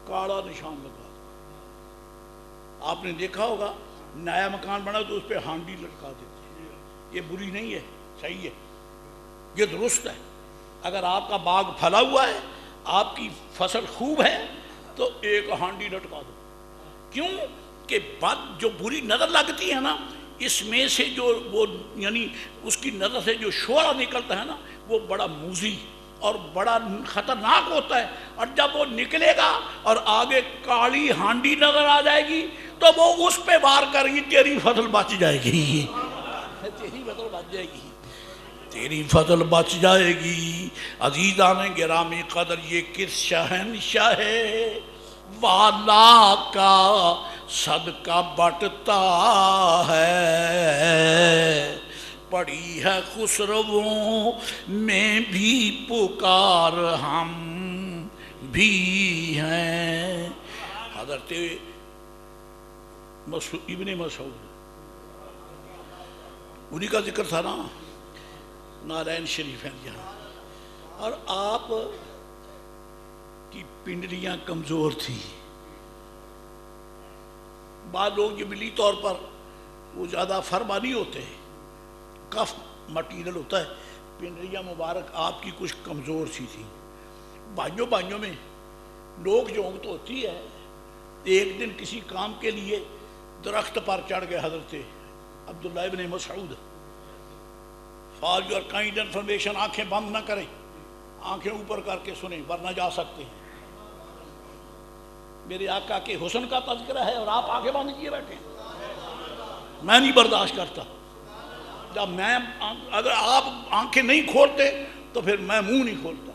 کاڑا نشان لگا دو۔ آپ نے دیکھا ہوگا نیا مکان بنا تو اس پہ ہانڈی لٹکا دیتے ہیں، یہ بری نہیں ہے، صحیح ہے، یہ درست ہے۔ اگر آپ کا باغ پھلا ہوا ہے، آپ کی فصل خوب ہے تو ایک ہانڈی لٹکا دو۔ کیوں کہ بات جو بری نظر لگتی ہے نا، اس میں سے جو وہ یعنی اس کی نظر سے جو شعلہ نکلتا ہے نا، وہ بڑا موذی اور بڑا خطرناک ہوتا ہے، اور جب وہ نکلے گا اور آگے کالی ہانڈی نظر آ جائے گی تو وہ اس پہ وار کرے گی، تیری فصل بچ جائے گی، تیری فصل بچ جائے گی، تیری فصل بچ جائے گی۔ عزیزان گرامی قدر، یہ کس شہنشاہ والا کا صدقہ بٹتا ہے، پڑی ہے خسرووں میں بھی پکار ہم بھی ہیں۔ حضرت ابن مسعود، انہی کا ذکر تھا نا، نالین شریف ہیں یہاں، اور آپ کی پنڈلیاں کمزور تھی۔ بعض لوگ جبلی طور پر وہ زیادہ فرما نہیں ہوتے، کف مٹیریل ہوتا ہے، پنڈلیاں مبارک آپ کی کچھ کمزور سی تھی۔ بھائیوں میں لوگ جو تو ہوتی ہے۔ ایک دن کسی کام کے لیے درخت پر چڑھ گئے حضرت عبداللہ ابن مسعود۔ فار یور کائنڈ انفارمیشن، آنکھیں بند نہ کریں، آنکھیں اوپر کر کے سنیں ورنہ جا سکتے ہیں۔ میرے آقا کے حسن کا تذکرہ ہے اور آپ آنکھیں بند کیے بیٹھے ہیں۔ میں نہیں برداشت کرتا، جب میں اگر آپ آنکھیں نہیں کھولتے تو پھر میں منہ نہیں کھولتا۔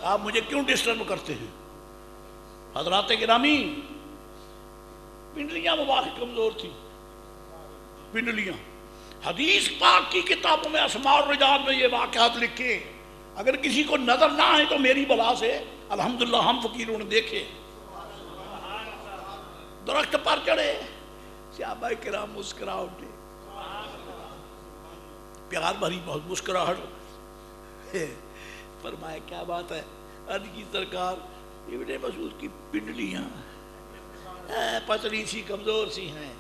آپ مجھے کیوں ڈسٹرب کرتے ہیں؟ حضرات گرامی، پنڈلیاں مبارک کمزور تھی، پنڈلیاں۔ حدیث پاک کی کتابوں میں اسماء الرجال میں یہ واقعات لکھے، اگر کسی کو نظر نہ آئے تو میری بلا سے الحمدللہ ہم فقیروں نے دیکھے۔ درخت پر چڑھے، صحابہ کرام مسکرا اٹھے، پیار بھری بہت مسکراہٹ۔ فرمایا کیا بات ہے؟ عرض کی سرکار ابن مسعود کی پنڈلیاں پتلی سی کمزور سی ہیں۔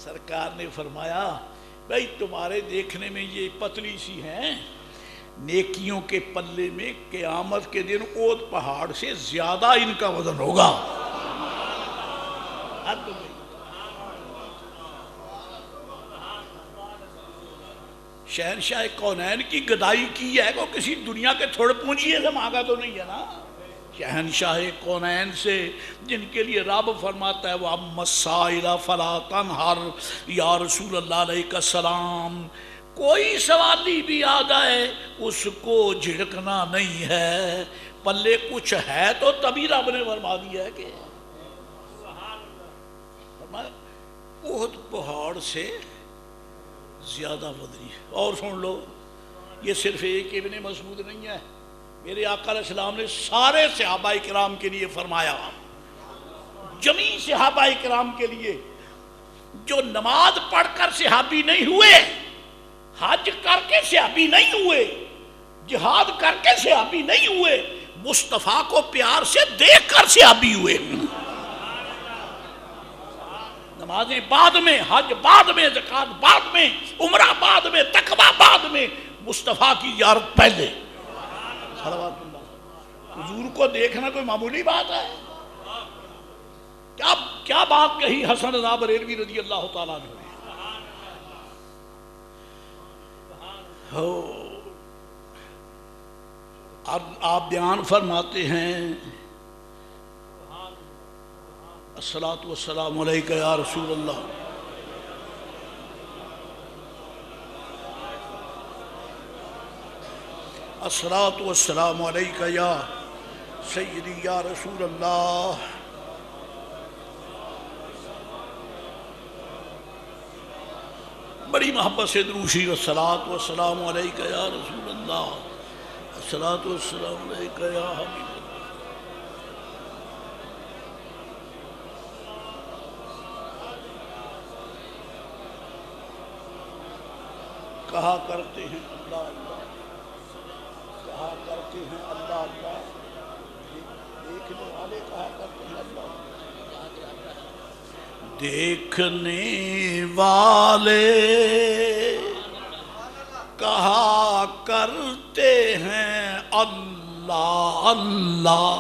سرکار نے فرمایا بھائی تمہارے دیکھنے میں یہ پتلی سی ہیں، نیکیوں کے پلے میں قیامت کے دن اود پہاڑ سے زیادہ ان کا وزن ہوگا۔ شہنشاہ کونین کی گدائی کی ہے کہ کسی دنیا کے تھوڑے پونجیے سے مانگا تو نہیں ہے نا، شہنشاہ کونین سے، جن کے لیے رب فرماتا ہے وَأَمَّا السَّائِلَ فَلَا تَنْهَرْ، یا رسول اللہ علیہ السلام، کوئی سوالی بھی آ جائے اس کو جھڑکنا نہیں ہے، پلے کچھ ہے تو تبھی رب نے فرما دیا ہے کہ احد پہاڑ سے زیادہ وزنی ہے۔ اور سن لو، یہ صرف ایک ابن مسعود نہیں ہے، میرے آقا علیہ السلام نے سارے صحابہ کرام کے لیے فرمایا، جمیع صحابہ کرام کے لیے، جو نماز پڑھ کر صحابی نہیں ہوئے، حج کر کے صحابی نہیں ہوئے، جہاد کر کے صحابی نہیں ہوئے، مصطفیٰ کو پیار سے دیکھ کر صحابی ہوئے۔ نمازیں بعد میں، حج بعد میں، زکوٰۃ بعد میں، عمرہ بعد میں، تقویٰ بعد میں، مصطفیٰ کی زیارت پہلے۔ صلوات اللہ، حضور کو دیکھنا کوئی معمولی بات ہے؟ کیا بات کہی حسن رضا بریلوی رضی اللہ تعالیٰ عنہ نے۔ آپ بیان فرماتے ہیں الصلاۃ والسلام علیک یا رسول اللہ، الصلاۃ والسلام علیک یا سیدی یا رسول اللہ۔ بڑی محبت سے دروشی، الصلاۃ والسلام علیک یا رسول اللہ، الصلاۃ والسلام علیک یا حبیب اللہ۔ کہا کرتے ہیں اللہ اللہ، کہا کرتے ہیں اللہ اللہ، دیکھنے والے کہا کرتے ہیں اللہ اللہ، دیکھنے والے کہا کرتے ہیں اللہ اللہ۔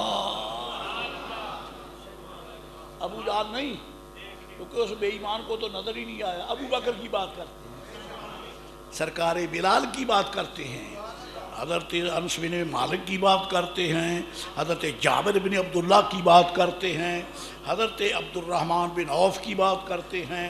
ابو جہل نہیں، کیونکہ اس بے ایمان کو تو نظر ہی نہیں آیا، ابو بکر کی بات کرتے ہیں، سرکار بلال کی بات کرتے ہیں، حضرت انس بن مالک کی بات کرتے ہیں، حضرت جابر بن عبداللہ کی بات کرتے ہیں، حضرت عبد الرحمن بن عوف کی بات کرتے ہیں،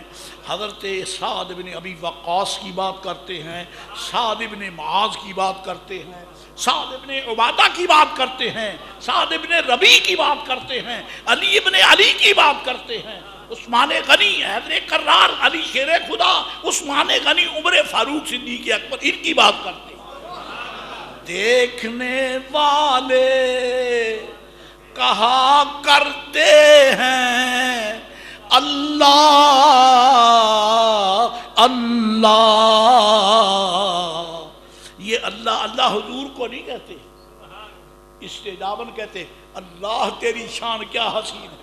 حضرت سعد بن ابی وقاص کی بات کرتے ہیں، سعد بن معاذ کی بات کرتے ہیں، سعد بن عبادہ کی بات کرتے ہیں، سعد بن ربیع کی بات کرتے ہیں، علی بن علی کی بات کرتے ہیں، عثمان غنی، حیدر کرار، علی شیر خدا، عثمان غنی، عمر فاروق، صدیق اکبر، ان کی بات کرتے ہیں۔ دیکھنے والے کہا کرتے ہیں اللہ اللہ۔ یہ اللہ اللہ حضور کو نہیں کہتے، استجاباً کہتے اللہ تیری شان کیا حسین ہے،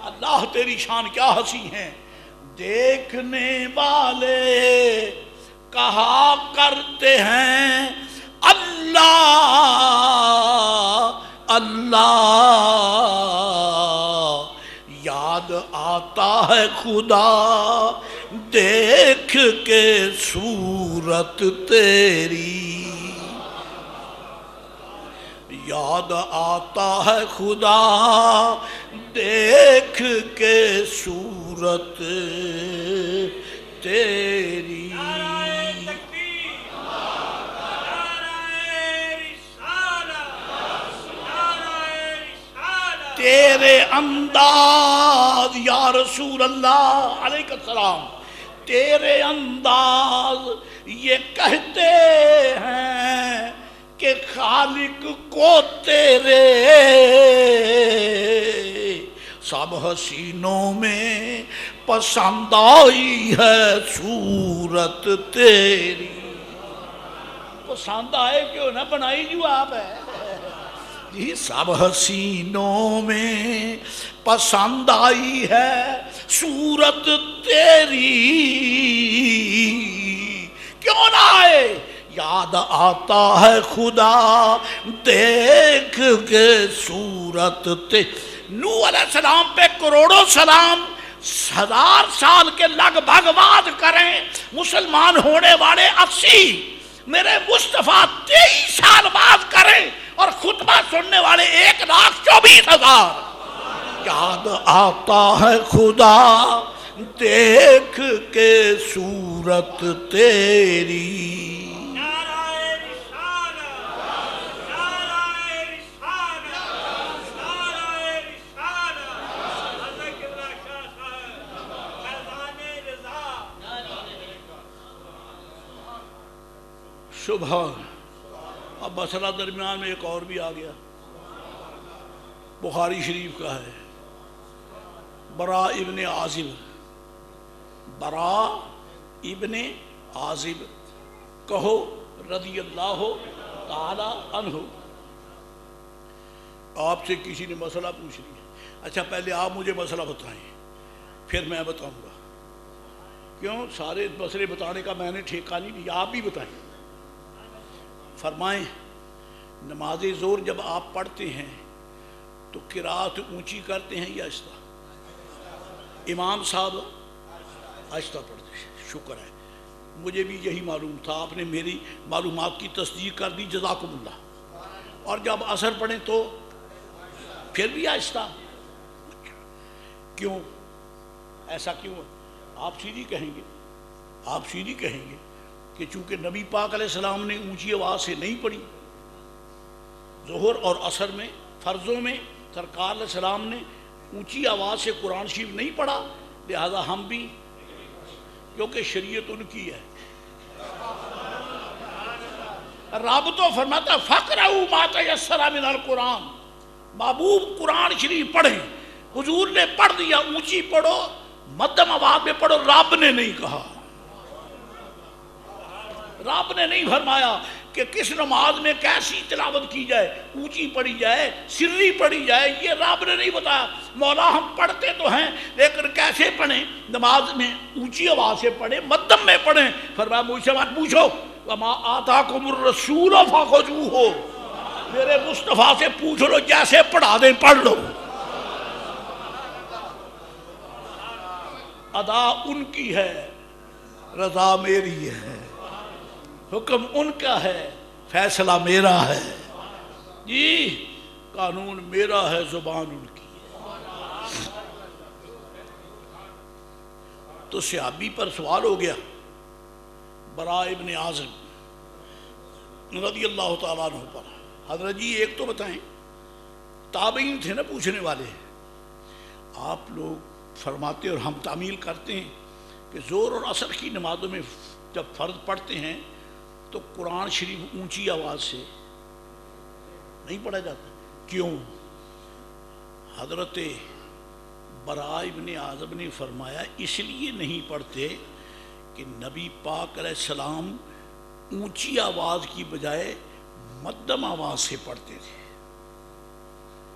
اللہ تیری شان کیا حسین ہے۔ دیکھنے والے کہا کرتے ہیں اللہ اللہ، یاد آتا ہے خدا دیکھ کے صورت تیری، یاد آتا ہے خدا دیکھ کے صورت تیری۔ تیرے انداز یا رسول اللہ علیہ السلام، تیرے انداز یہ کہتے ہیں کہ خالق کو تیرے سب حسینوں میں پسند آئی ہے صورت تیری۔ پسند آئے کیوں نہ، بنائی جو آپ ہے جی، سب حسینوں میں پسند آئی ہے صورت تیری، کیوں نہ آئے، یاد آتا ہے خدا دیکھ کے صورت تیری۔ نوح علیہ السلام پہ کروڑوں سلام، 1000 سال کے لگ بھگ بعد کریں، مسلمان ہونے والے 80، میرے مصطفیٰ 23 سال بعد کریں، اور خطبہ سننے والے 1,24,000۔ یاد آتا ہے خدا دیکھ کے صورت تیری۔ سبحان۔ اب مسئلہ درمیان میں ایک اور بھی آ گیا، بخاری شریف کا ہے، براء ابن عازب، براء ابن عازب کہو رضی اللہ تعالی عنہ۔ آپ سے کسی نے مسئلہ پوچھ لیا، اچھا پہلے آپ مجھے مسئلہ بتائیں پھر میں بتاؤں گا، کیوں سارے مسئلے بتانے کا میں نے ٹھیکہ نہیں لیا، آپ بھی بتائیں۔ فرمائیں نماز ظہر جب آپ پڑھتے ہیں تو قرات اونچی کرتے ہیں یا آہستہ؟ امام صاحب آہستہ پڑھتے ہیں، شکر ہے، مجھے بھی یہی معلوم تھا، آپ نے میری معلومات کی تصدیق کر دی، جزاکم اللہ۔ اور جب عصر پڑھیں تو پھر بھی آہستہ، کیوں ایسا کیوں؟ آپ سیدھی کہیں گے، آپ سیدھی کہیں گے کہ چونکہ نبی پاک علیہ السلام نے اونچی آواز سے نہیں پڑھی، ظہر اور عصر میں فرضوں میں سرکار علیہ السلام نے اونچی آواز سے قرآن شریف نہیں پڑھا، لہذا ہم بھی، کیونکہ شریعت ان کی ہے۔ رب تو فرماتا فَقْرَؤُوا مَا تَيَسَّرَ مِنَ الْقُرْآنِ، محبوب قرآن شریف پڑھیں، حضور نے پڑھ دیا، اونچی پڑھو مدھم آواز میں پڑھو، رب نے نہیں کہا۔ رب نے نہیں فرمایا کہ کس نماز میں کیسی تلاوت کی جائے، اونچی پڑھی جائے، سری پڑھی جائے، یہ رب نے نہیں بتایا۔ مولا ہم پڑھتے تو ہیں لیکن کیسے پڑھیں؟ نماز میں اونچی آواز سے پڑھیں، مدم میں پڑھیں۔ فرمایا مجھ سے مت پوچھو، وما آتاکم الرسول فخذوہ، میرے مصطفیٰ سے پوچھ لو، جیسے پڑھا دیں پڑھ لو۔ ادا ان کی ہے، رضا میری ہے، حکم ان کا ہے، فیصلہ میرا ہے، جی قانون میرا ہے، زبان ان کی ہے۔ تو صحابی پر سوال ہو گیا، براء ابن عازب رضی اللہ تعالیٰ عنہ پر، حضرت جی ایک تو بتائیں، تابعین تھے نا پوچھنے والے، آپ لوگ فرماتے اور ہم تعمیل کرتے ہیں کہ زور اور عصر کی نمازوں میں جب فرض پڑھتے ہیں تو قرآن شریف اونچی آواز سے نہیں پڑھا جاتا، کیوں؟ حضرت براء ابن عازب نے فرمایا اس لیے نہیں پڑھتے کہ نبی پاک علیہ السلام اونچی آواز کی بجائے مدھم آواز سے پڑھتے تھے،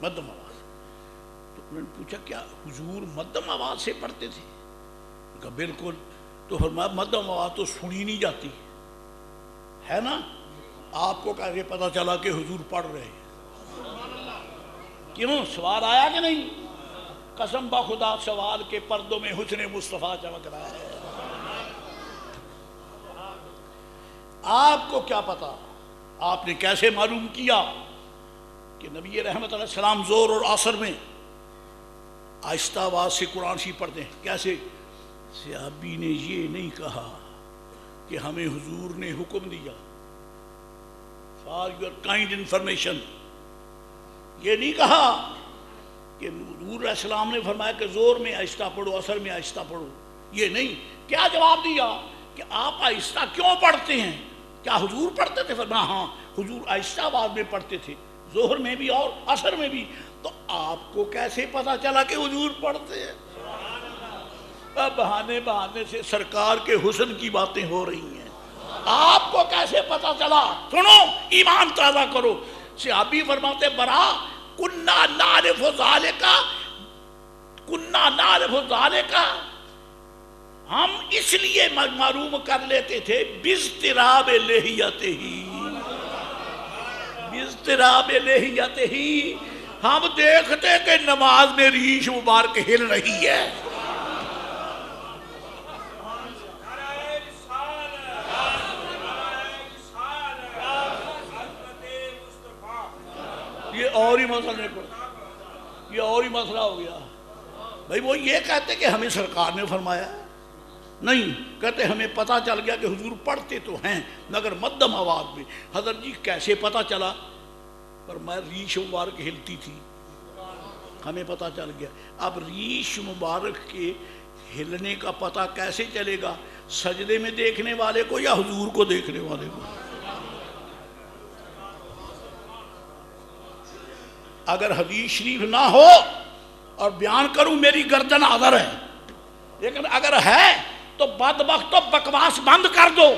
مدھم آواز۔ تو انہوں نے پوچھا کیا حضور مدھم آواز سے پڑھتے تھے؟ کہا بالکل۔ تو فرمایا مدھم آواز تو سنی نہیں جاتی ہے نا، آپ کو کیسے پتا چلا کہ حضور پڑھ رہے ہیں؟ کیوں؟ سوال آیا کہ نہیں؟ قسم بخدا سوال کے پردوں میں حسن مصطفیٰ چمک رہا ہے۔ آپ کو کیا پتا؟ آپ نے کیسے معلوم کیا کہ نبی رحمت علیہ السلام زور اور عصر میں آہستہ آواز سے قرآن شریف پڑھتے ہیں؟ کیسے؟ صحابی نے یہ نہیں کہا کہ ہمیں حضور نے حکم دیا، فار یور کائنڈ انفارمیشن، یہ نہیں کہا کہ حضور علیہ السلام نے فرمایا کہ زور میں آہستہ پڑھو، عصر میں آہستہ پڑھو، یہ نہیں۔ کیا جواب دیا کہ آپ آہستہ کیوں پڑھتے ہیں؟ کیا حضور پڑھتے تھے؟ فرمایا ہاں حضور آہستہ آواز میں پڑھتے تھے، ظہر میں بھی اور عصر میں بھی۔ تو آپ کو کیسے پتا چلا کہ حضور پڑھتے ہیں؟ بہانے بہانے سے سرکار کے حسن کی باتیں ہو رہی ہیں، آپ کو کیسے پتا چلا؟ سنو، ایمان تازہ کرو۔ صحابی فرماتے برا کننا نعرف ذالک، کننا نعرف ذالک، ہم اس لیے معلوم کر لیتے تھے باضطراب لحیتہ، باضطراب لحیتہ، ہم دیکھتے کہ نماز میں ریش مبارک ہل رہی ہے۔ یہ اور ہی مسئلہ نہیں پڑا، یہ اور ہی مسئلہ ہو گیا۔ بھائی وہ یہ کہتے کہ ہمیں سرکار نے فرمایا، نہیں، کہتے ہمیں پتا چل گیا کہ حضور پڑھتے تو ہیں مگر مدھم آواز میں۔ حضرت جی کیسے پتا چلا؟ فرمایا ریش مبارک ہلتی تھی، ہمیں پتا چل گیا۔ اب ریش مبارک کے ہلنے کا پتا کیسے چلے گا؟ سجدے میں دیکھنے والے کو یا حضور کو دیکھنے والے کو؟ اگر حدیث شریف نہ ہو اور بیان کروں میری گردن حاضر ہے، لیکن اگر ہے تو بدبخت تو بکواس بند کر دو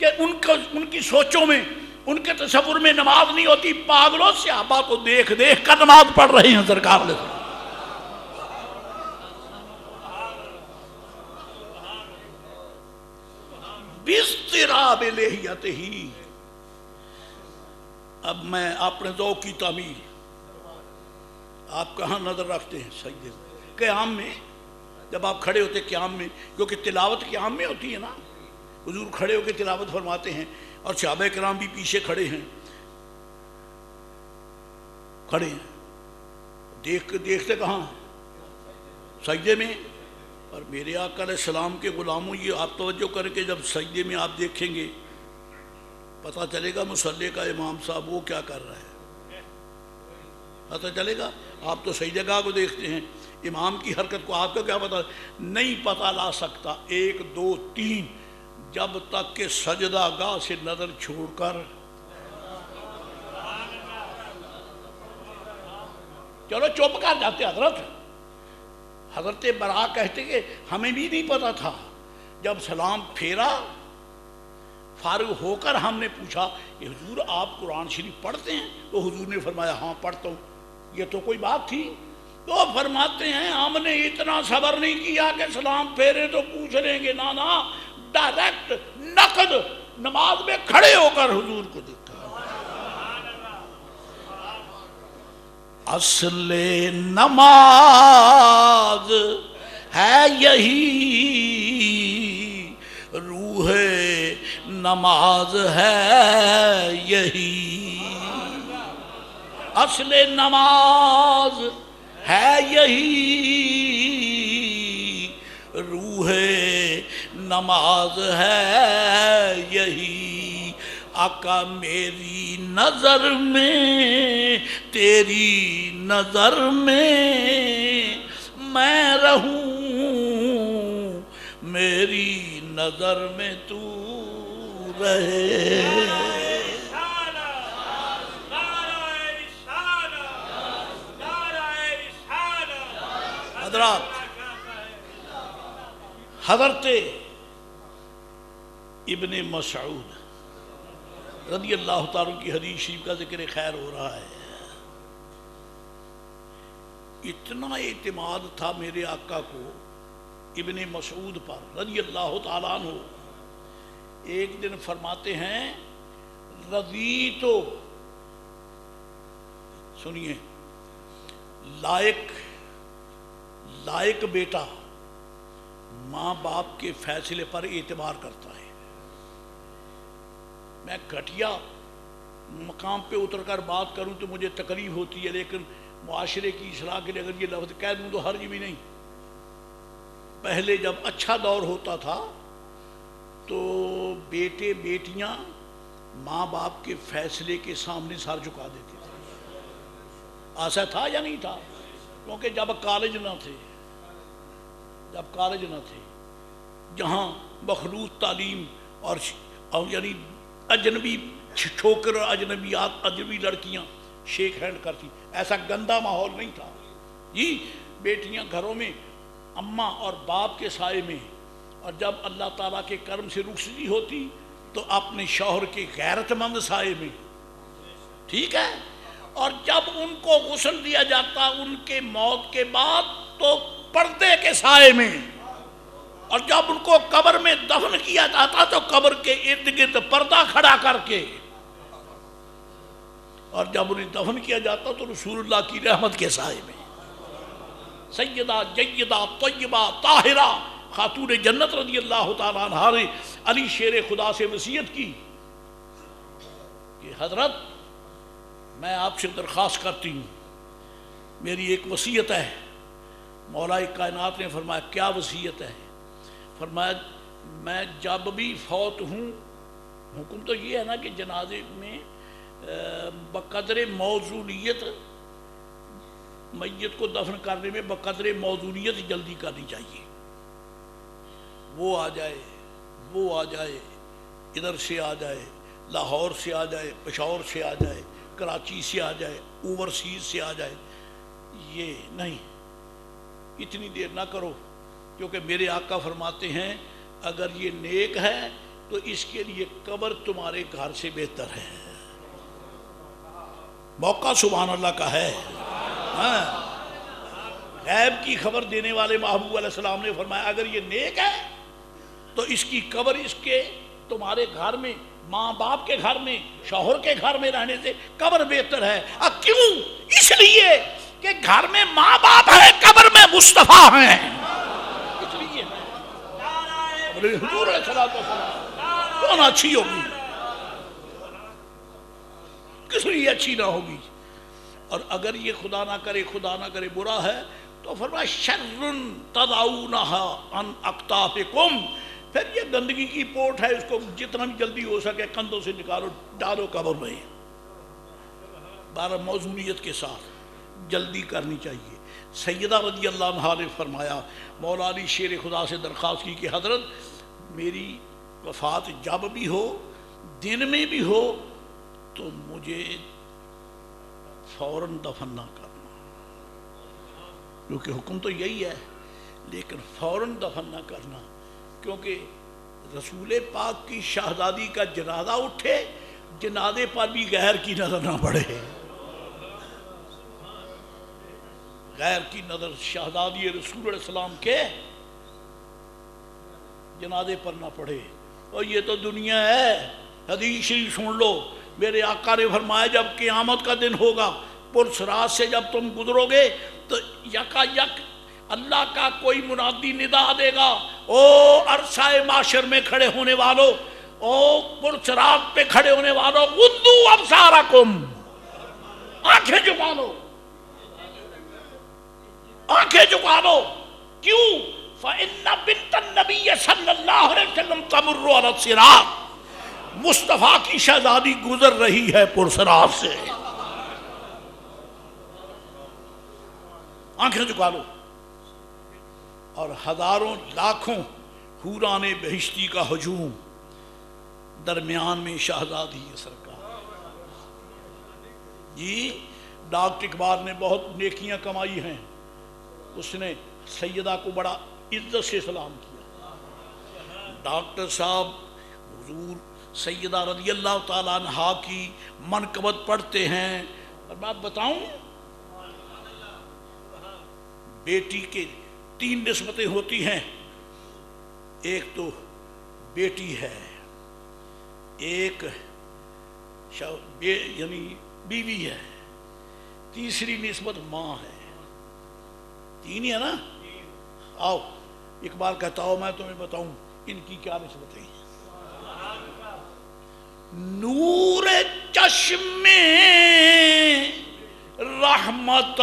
کہ ان کی سوچوں میں، ان کے تصور میں نماز نہیں ہوتی۔ پاگلوں، صحابہ کو دیکھ دیکھ کر نماز پڑھ رہے ہیں سرکار نے۔ باضطراب لحیتہ۔ اب میں اپنے ذوق کی تعمیل، آپ کہاں نظر رکھتے ہیں؟ سجدے میں، قیام میں، جب آپ کھڑے ہوتے قیام میں، کیونکہ تلاوت قیام میں ہوتی ہے نا، حضور کھڑے ہو کے تلاوت فرماتے ہیں اور صحابہ کرام بھی پیچھے کھڑے ہیں، دیکھتے کہاں؟ سجدے میں۔ اور میرے آقا علیہ السلام کے غلاموں، یہ آپ توجہ کریں کہ جب سجدے میں آپ دیکھیں گے پتہ چلے گا مصلی کا امام صاحب وہ کیا کر رہا ہے، پتہ چلے گا۔ آپ تو صحیح جگہ کو دیکھتے ہیں، امام کی حرکت کو آپ کو کیا پتا؟ نہیں پتہ لا سکتا۔ 1 2 3 جب تک کہ سجدہ گاہ سے نظر چھوڑ کر، چلو چپ کر جاتے حضرت براء کہتے کہ ہمیں بھی نہیں پتا تھا، جب سلام پھیرا فارغ ہو کر ہم نے پوچھا کہ حضور آپ قرآن شریف پڑھتے ہیں؟ تو حضور نے فرمایا ہاں پڑھتا ہوں۔ یہ تو کوئی بات تھی؟ تو فرماتے ہیں ہم نے اتنا صبر نہیں کیا کہ سلام پھیرے تو پوچھ لیں گے، نا ڈائریکٹ نقد نماز میں کھڑے ہو کر حضور کو دیکھا۔ اصل نماز ہے یہی، روح نماز ہے یہی، اصل نماز ہے یہی، روح نماز ہے یہی۔ آقا میری نظر میں تیری نظر میں میں رہوں، میری نظر میں تو رہے۔ حضرات، حضرت ابن مسعود رضی اللہ تعالیٰ کی حدیث شریف کا ذکر خیر ہو رہا ہے۔ اتنا اعتماد تھا میرے آقا کو ابن مسعود پر رضی اللہ تعالیٰ عنہ، ایک دن فرماتے ہیں رضیت، سنیے، لائق بیٹا ماں باپ کے فیصلے پر اعتبار کرتا ہے۔ میں گھٹیا مقام پہ اتر کر بات کروں تو مجھے تکلیف ہوتی ہے، لیکن معاشرے کی اصلاح کے لیے اگر یہ لفظ کہہ دوں تو حرج بھی نہیں۔ پہلے جب اچھا دور ہوتا تھا تو بیٹے بیٹیاں ماں باپ کے فیصلے کے سامنے سر جھکا دیتے تھے۔ ایسا تھا یا نہیں تھا؟ کیونکہ جب کالج نہ تھے، جہاں مخلوط تعلیم اور یعنی اجنبی چھوکر، اجنبیات، اجنبی لڑکیاں شیک ہینڈ کرتی، ایسا گندا ماحول نہیں تھا جی۔ بیٹیاں گھروں میں اماں اور باپ کے سائے میں، اور جب اللہ تعالیٰ کے کرم سے رخصتی ہوتی تو اپنے شوہر کے غیرت مند سائے میں، ٹھیک ہے۔ اور جب ان کو غسل دیا جاتا ان کے موت کے بعد تو پردے کے سائے میں، اور جب ان کو قبر میں دفن کیا جاتا تو قبر کے ارد گرد پردہ کھڑا کر کے، اور جب انہیں دفن کیا جاتا تو رسول اللہ کی رحمت کے سائے میں۔ سیدہ جیدہ طیبہ طاہرہ خاتون جنت رضی اللہ تعالیٰ عنہا نے علی شیر خدا سے وصیت کی کہ حضرت میں آپ سے درخواست کرتی ہوں، میری ایک وصیت ہے۔ مولا کائنات نے فرمایا کیا وصیت ہے؟ فرمایا میں جب بھی فوت ہوں، حکم تو یہ ہے نا کہ جنازے میں بقدر موزونیت، میت کو دفن کرنے میں بقدر موزونیت جلدی کرنی چاہیے۔ وہ آ جائے، ادھر سے آ جائے، لاہور سے آ جائے، پشاور سے آ جائے، کراچی سے آ جائے، اوورسیز سے آ جائے، یہ نہیں، اتنی دیر نہ کرو، کیونکہ میرے آقا فرماتے ہیں اگر یہ نیک ہے تو اس کے لیے قبر تمہارے گھر سے بہتر ہے۔ موقع سبحان اللہ کا ہے۔ غیب کی خبر دینے والے محبوب علیہ السلام نے فرمایا اگر یہ نیک ہے تو اس کی قبر اس کے تمہارے گھر میں، ماں باپ کے گھر میں، شوہر کے گھر میں رہنے سے قبر بہتر ہے۔ اب کیوں؟ اس لیے کہ گھر میں ماں باپ ہے، قبر میں مصطفیٰ ہیں، اس لیے حضور علیہ السلام کون اچھی ہوگی، کس لیے اچھی نہ ہوگی؟ اور اگر یہ خدا نہ کرے برا ہے تو فرمایا شر تدعونہا عن اکتافکم، پھر یہ گندگی کی پوٹ ہے، اس کو جتنا بھی جلدی ہو سکے کندھوں سے نکالو، ڈالو قبر میں۔ بارہ موزونیت کے ساتھ جلدی کرنی چاہیے۔ سیدہ رضی اللہ عنہا نے فرمایا، مولا علی شیر خدا سے درخواست کی کہ حضرت میری وفات جب بھی ہو، دن میں بھی ہو، تو مجھے فوراً دفن نہ کرنا، کیونکہ حکم تو یہی ہے، لیکن فوراً دفن نہ کرنا، کیونکہ رسول پاک کی شہزادی کا جنازہ اٹھے، جنازے پر بھی غیر کی نظر نہ پڑے، غیر کی نظر شہزادی رسول علیہ السلام کے جنازے پر نہ پڑے۔ اور یہ تو دنیا ہے، حدیث شریف سن لو، میرے آقا نے فرمایا جب قیامت کا دن ہوگا، پرسرات سے جب تم گزرو گے تو یکا یک اللہ کا کوئی منادی ندا دے گا، او عرصہ معاشر میں کھڑے ہونے والوں، او پرسرات پہ کھڑے ہونے والوں، غضوا ابصارکم، آنکھیں جھکا لو، آنکھیں جھکا لو۔ کیوں؟ فَإِنَّ بِنْتَ النَّبِيِّ صلی اللہ علیہ وسلم تَمُرُّ عَلَى الصِّرَاطِ، مصطفیٰ کی شہزادی گزر رہی ہے پرسرات سے، آنکھیں جھکا لو۔ اور ہزاروں لاکھوں حوران بہشتی کا ہجوم، درمیان میں شہزادی سرکار۔ جی ڈاکٹر اقبال نے بہت نیکیاں کمائی ہیں، اس نے سیدہ کو بڑا عزت سے سلام کیا۔ ڈاکٹر صاحب حضور سیدہ رضی اللہ تعالیٰ عنہا کی منقبت پڑھتے ہیں، اور میں بتاؤں بیٹی کے 3 نسبتیں ہوتی ہیں، ایک تو بیٹی ہے، ایک یعنی بیوی ہے، تیسری نسبت ماں ہے، 3 ہی ہے نا۔ آؤ اقبال کہتا ہوں میں تمہیں بتاؤں ان کی کیا نسبتیں ہیں۔ نور چشم رحمت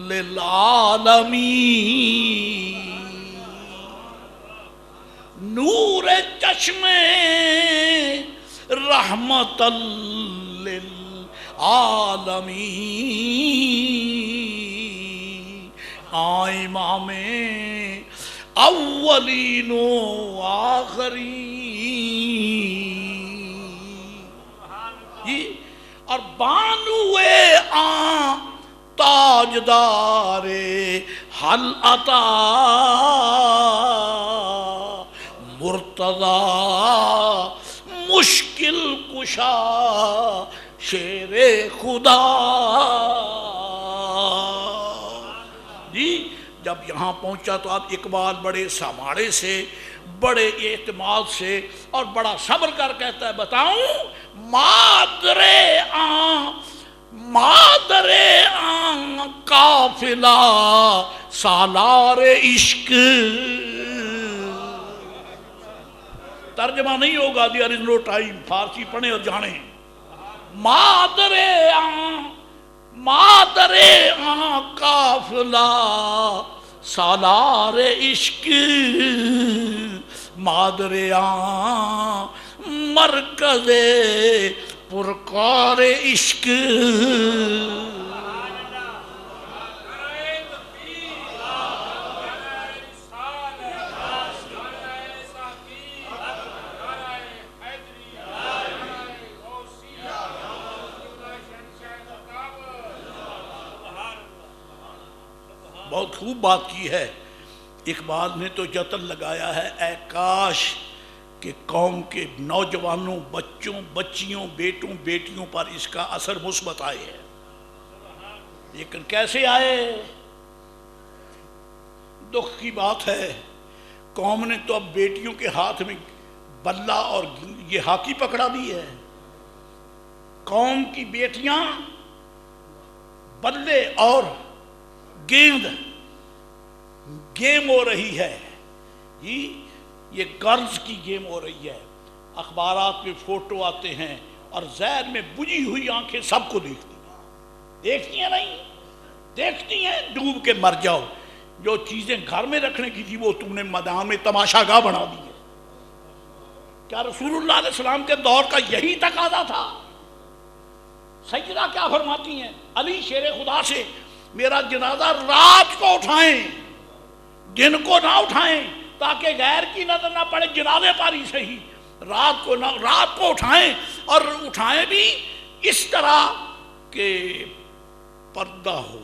للعالمین، نور چشم رحمت للعالمین، امام اولین و آخرین، اور بانوے تاجدار حل عطا مرتضی مشکل کشا شیر خدا۔ جی جب یہاں پہنچا تو اب اقبال بڑے سماڑے سے، بڑے اعتماد سے اور بڑا صبر کر کہتا ہے بتاؤں مادر قافلہ سالار عشق، ترجمہ نہیں ہوگا، دیئر از نو ٹائم، فارسی پڑھیں اور جانیں۔ مادر قافلہ سالار عشق، مادر مرکز پرکار عشق، بہت خوب بات کی ہے اقبال نے تو جتن لگایا ہے، اے کاش کہ قوم کے نوجوانوں، بچوں، بچیوں، بیٹوں، بیٹیوں پر اس کا اثر مثبت آئے ہے، لیکن کیسے آئے؟ دکھ کی بات ہے قوم نے تو اب بیٹیوں کے ہاتھ میں بلہ اور یہ ہاکی پکڑا دی ہے۔ قوم کی بیٹیاں بلے اور گیند گیم ہو رہی ہے، یہ گرلز کی گیم ہو رہی ہے۔ اخبارات میں فوٹو آتے ہیں اور ذہن میں بجھی ہوئی آنکھیں سب کو دیکھتی ہیں نہیں دیکھتی ہیں، ڈوب کے مر جاؤ۔ جو چیزیں گھر میں رکھنے کی تھی وہ تم نے میدان میں تماشا گاہ بنا دی ہے۔ کیا رسول اللہ علیہ السلام کے دور کا یہی تقاضا تھا؟ سیدہ کیا فرماتی ہیں علی شیر خدا سے، میرا جنازہ رات کو اٹھائیں، دن کو نہ اٹھائیں تاکہ غیر کی نظر نہ پڑے، جنازے پر ہی صحیح رات کو اٹھائیں، اور اٹھائیں بھی اس طرح کہ پردہ ہو۔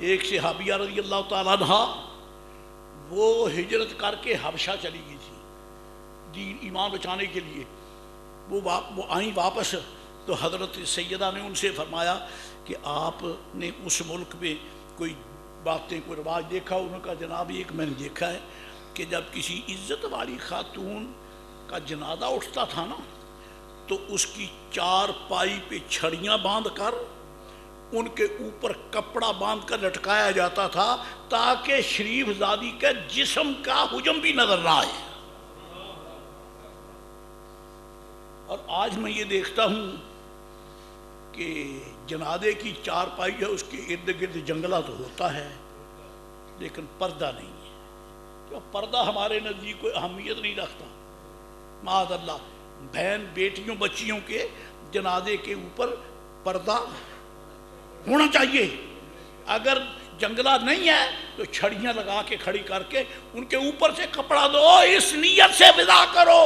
ایک صحابیہ رضی اللہ تعالیٰ عنہ وہ ہجرت کر کے حبشہ چلی گئی تھی دین ایمان بچانے کے لیے. وہ آئیں واپس تو حضرت سیدہ نے ان سے فرمایا کہ آپ نے اس ملک میں کوئی باتیں کوئی رواج دیکھا؟ انہوں نے کہا جناب ایک میں نے دیکھا ہے کہ جب کسی عزت والی خاتون کا جنازہ اٹھتا تھا نا تو اس کی چار پائی پہ چھڑیاں باندھ کر ان کے اوپر کپڑا باندھ کر لٹکایا جاتا تھا تاکہ شریف زادی کے جسم کا حجم بھی نظر نہ آئے. اور آج میں یہ دیکھتا ہوں کہ جنازے کی چار پائی ہے اس کے ارد گرد جنگلہ تو ہوتا ہے لیکن پردہ نہیں ہے. کیوں پردہ ہمارے نزدیک کوئی اہمیت نہیں رکھتا. معاذ اللہ بہن بیٹیوں بچیوں کے جنازے کے اوپر پردہ ہونا چاہیے. اگر جنگلہ نہیں ہے تو چھڑیاں لگا کے کھڑی کر کے ان کے اوپر سے کپڑا دو, اس نیت سے ودا کرو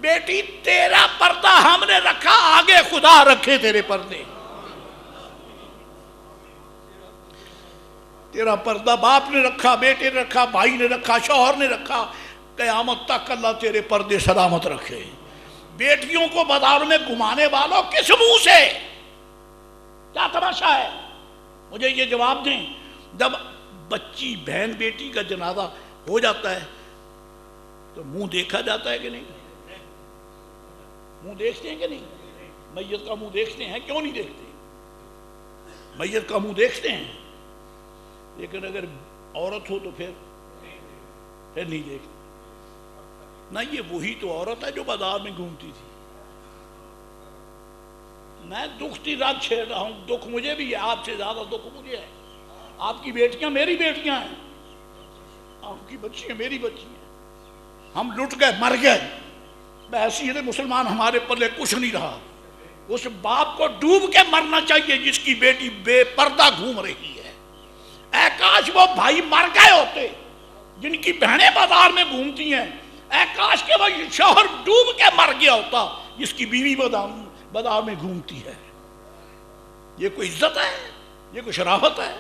بیٹی تیرا پردہ ہم نے رکھا, آگے خدا رکھے تیرے پردے. تیرا پردہ باپ نے رکھا, بیٹے نے رکھا, بھائی نے رکھا, شوہر نے رکھا, قیامت تک اللہ تیرے پردے سلامت رکھے. بیٹیوں کو بازار میں گھمانے والوں کس منہ سے, کیا تماشا ہے؟ مجھے یہ جواب دیں. جب بچی بہن بیٹی کا جنازہ ہو جاتا ہے تو منہ دیکھا جاتا ہے کہ نہیں؟ منہ دیکھتے ہیں کہ نہیں؟ میت کا منہ دیکھتے ہیں, کیوں نہیں دیکھتے؟ میت کا منہ دیکھتے ہیں, لیکن اگر عورت ہو تو پھر نہیں دیکھتے. نہ یہ وہی تو عورت ہے جو بازار میں گھومتی تھی. میں دکھ کی رات چھیڑ رہا ہوں, دکھ مجھے بھی ہے, آپ سے زیادہ دکھ مجھے ہے. آپ کی بیٹیاں میری بیٹیاں ہیں, آپ کی بچیاں میری بچیاں ہیں. ہم لٹ گئے, مر گئے, بحیثیت مسلمان ہمارے پلے کچھ نہیں رہا. اس باپ کو ڈوب کے مرنا چاہیے جس کی بیٹی بے پردہ گھوم رہی ہے. اے کاش وہ بھائی مر گئے ہوتے جن کی بہنیں بازار میں گھومتی ہیں. اے کاش کہ وہ شوہر ڈوب کے مر گیا ہوتا جس کی بیوی بازار میں گھومتی ہے. یہ کوئی عزت ہے؟ یہ کوئی شرافت ہے؟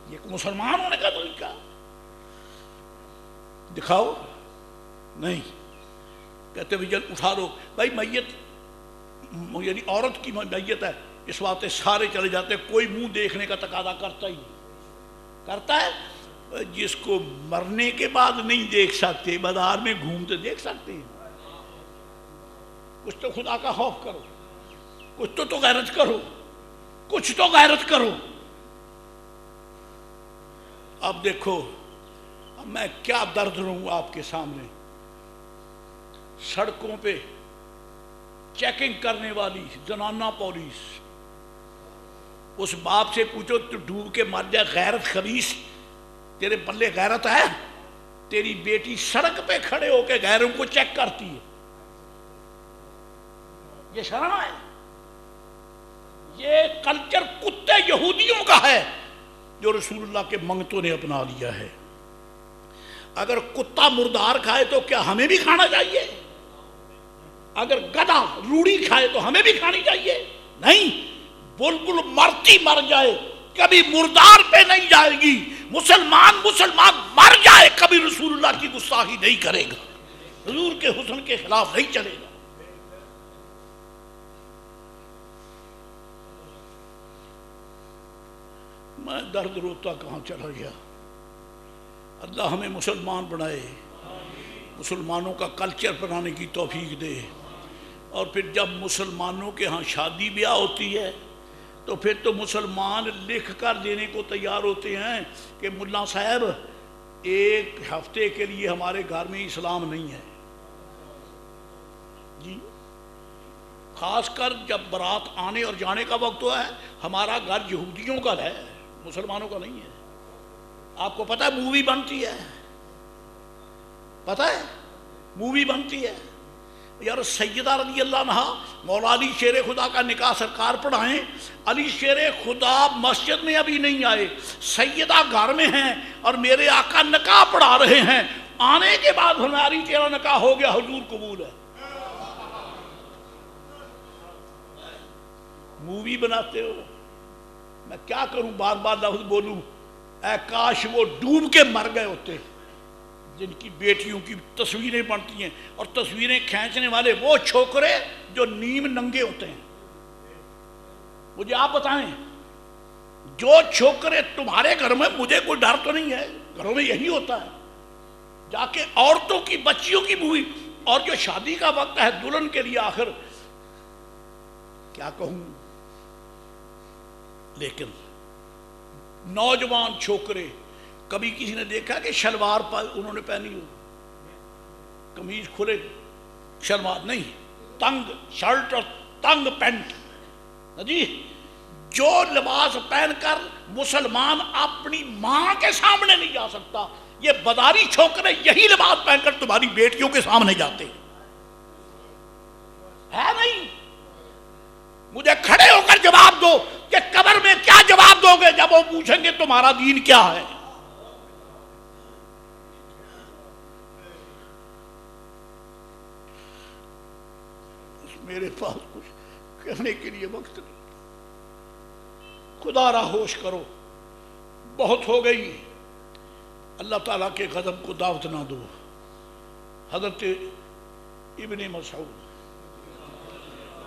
یہ کوئی مسلمان ہونے کا طریقہ دکھاؤ؟ نہیں. کہتے ہیں جل اٹھا دو بھائی, میت یعنی عورت کی میت ہے, اس واسطے سارے چلے جاتے, کوئی منہ دیکھنے کا تقاضا کرتا ہی نہیں. کرتا ہے جس کو مرنے کے بعد نہیں دیکھ سکتے, بازار میں گھومتے دیکھ سکتے ہیں. کچھ تو خدا کا خوف کرو, کچھ تو غیرت کرو, کچھ تو غیرت کرو. اب دیکھو اب میں کیا درد رہوں آپ کے سامنے. سڑکوں پہ چیکنگ کرنے والی زنانہ پولیس, اس باپ سے پوچھو تو ڈوب کے مر جائے, غیرت خبیث, تیرے پلے غیرت ہے؟ تیری بیٹی سڑک پہ کھڑے ہو کے غیروں کو چیک کرتی ہے. یہ شرم ہے؟ یہ کلچر کتے یہودیوں کا ہے جو رسول اللہ کے منگتوں نے اپنا لیا ہے. اگر کتا مردار کھائے تو کیا ہمیں بھی کھانا چاہیے؟ اگر گدھا روڑی کھائے تو ہمیں بھی کھانی چاہیے؟ نہیں. بلبل مرتی مر جائے کبھی مردار پہ نہیں جائے گی. مسلمان مر جائے کبھی رسول اللہ کی گستاخی نہیں کرے گا, حضور کے حسن کے خلاف نہیں چلے گا. میں درد روتا کہاں چلا گیا. اللہ ہمیں مسلمان بنائے, مسلمانوں کا کلچر بنانے کی توفیق دے. اور پھر جب مسلمانوں کے ہاں شادی بیاہ ہوتی ہے تو پھر تو مسلمان لکھ کر دینے کو تیار ہوتے ہیں کہ ملا صاحب ایک ہفتے کے لیے ہمارے گھر میں اسلام نہیں ہے. جی خاص کر جب بارات آنے اور جانے کا وقت ہوا ہے, ہمارا گھر یہودیوں کا ہے, مسلمانوں کا نہیں ہے. آپ کو پتہ ہے مووی بنتی ہے, پتہ ہے مووی بنتی ہے. یار سیدہ رضی اللہ عنہا مولا علی شیر خدا کا نکاح سرکار پڑھائیں. علی شیر خدا مسجد میں ابھی نہیں آئے, سیدہ گھر میں ہیں اور میرے آقا نکاح پڑھا رہے ہیں. آنے کے بعد ہماری تیرا نکاح ہو گیا, حضور قبول ہے. مووی بناتے ہو. میں کیا کروں, بار بار لفظ بولوں, اے کاش وہ ڈوب کے مر گئے ہوتے جن کی بیٹیوں کی تصویریں بنتی ہیں، اور تصویریں کھینچنے والے وہ چھوکرے جو نیم ننگے ہوتے ہیں۔ مجھے آپ بتائیں، جو چھوکرے تمہارے گھر میں، مجھے کوئی ڈر تو نہیں ہے، گھروں میں یہی ہوتا ہے، جا کے عورتوں کی بچیوں کی مووی، اور جو شادی کا وقت ہے دلہن کے لیے، آخر کیا کہوں، لیکن نوجوان چھوکرے، کبھی کسی نے دیکھا کہ شلوار انہوں نے پہنی ہو، قمیض کھلے، شلوار نہیں، تنگ شرٹ اور تنگ پینٹ، جی جو لباس پہن کر مسلمان اپنی ماں کے سامنے نہیں جا سکتا، یہ بداری چھوکرے یہی لباس پہن کر تمہاری بیٹیوں کے سامنے جاتے ہے نہیں؟ مجھے کھڑے ہو کر جواب دو کہ قبر میں کیا جواب دو گے جب وہ پوچھیں گے تمہارا دین کیا ہے؟ میرے پاس کچھ کہنے کے لیے وقت نہیں، خدا را ہوش کرو، بہت ہو گئی، اللہ تعالیٰ کے غضب کو دعوت نہ دو۔ حضرت ابن مسعود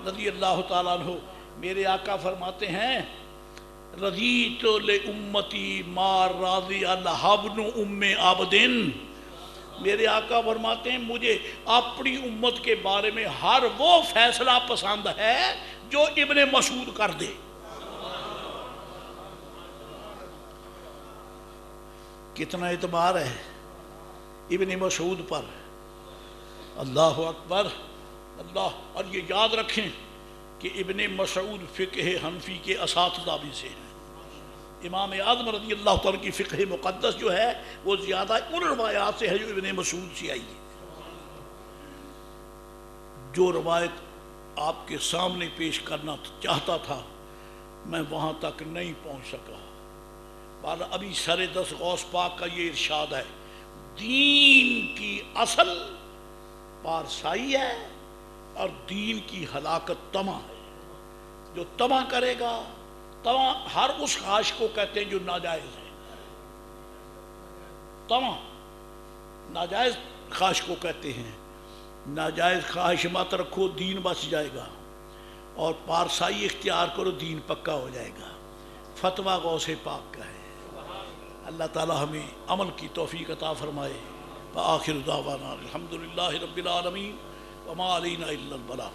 رضی اللہ تعالیٰ عنہ، میرے آقا فرماتے ہیں، رضیت لامتی ما راضی ابن ام عبدن، میرے آقا فرماتے ہیں مجھے اپنی امت کے بارے میں ہر وہ فیصلہ پسند ہے جو ابن مسعود کر دے۔ کتنا اعتبار ہے ابن مسعود پر، اللہ اکبر اللہ۔ اور یہ یاد رکھیں کہ ابن مسعود فقہ حنفی کے اساتذہ بھی سے ہیں۔ امام اعظم رضی اللہ تعالیٰ کی فقہ مقدس جو ہے وہ زیادہ ان روایات سے ہے جو ابن مسعود سے آئی ہے۔ جو روایت آپ کے سامنے پیش کرنا چاہتا تھا میں وہاں تک نہیں پہنچ سکا، بالا ابھی سر دس غوث پاک کا یہ ارشاد ہے، دین کی اصل پارسائی ہے اور دین کی ہلاکت طمع ہے۔ جو طمع کرے گا، طمع ہر اس خواہش کو کہتے ہیں جو ناجائز ہے، طمع ناجائز خواہش کو کہتے ہیں۔ ناجائز خواہش مت رکھو، دین بچ جائے گا، اور پارسائی اختیار کرو، دین پکا ہو جائے گا۔ فتویٰ غوث پاک کا ہے۔ اللہ تعالی ہمیں عمل کی توفیق عطا فرمائے۔ وآخر دعوانا الحمدللہ رب العالمین وما علینا الا البلاغ۔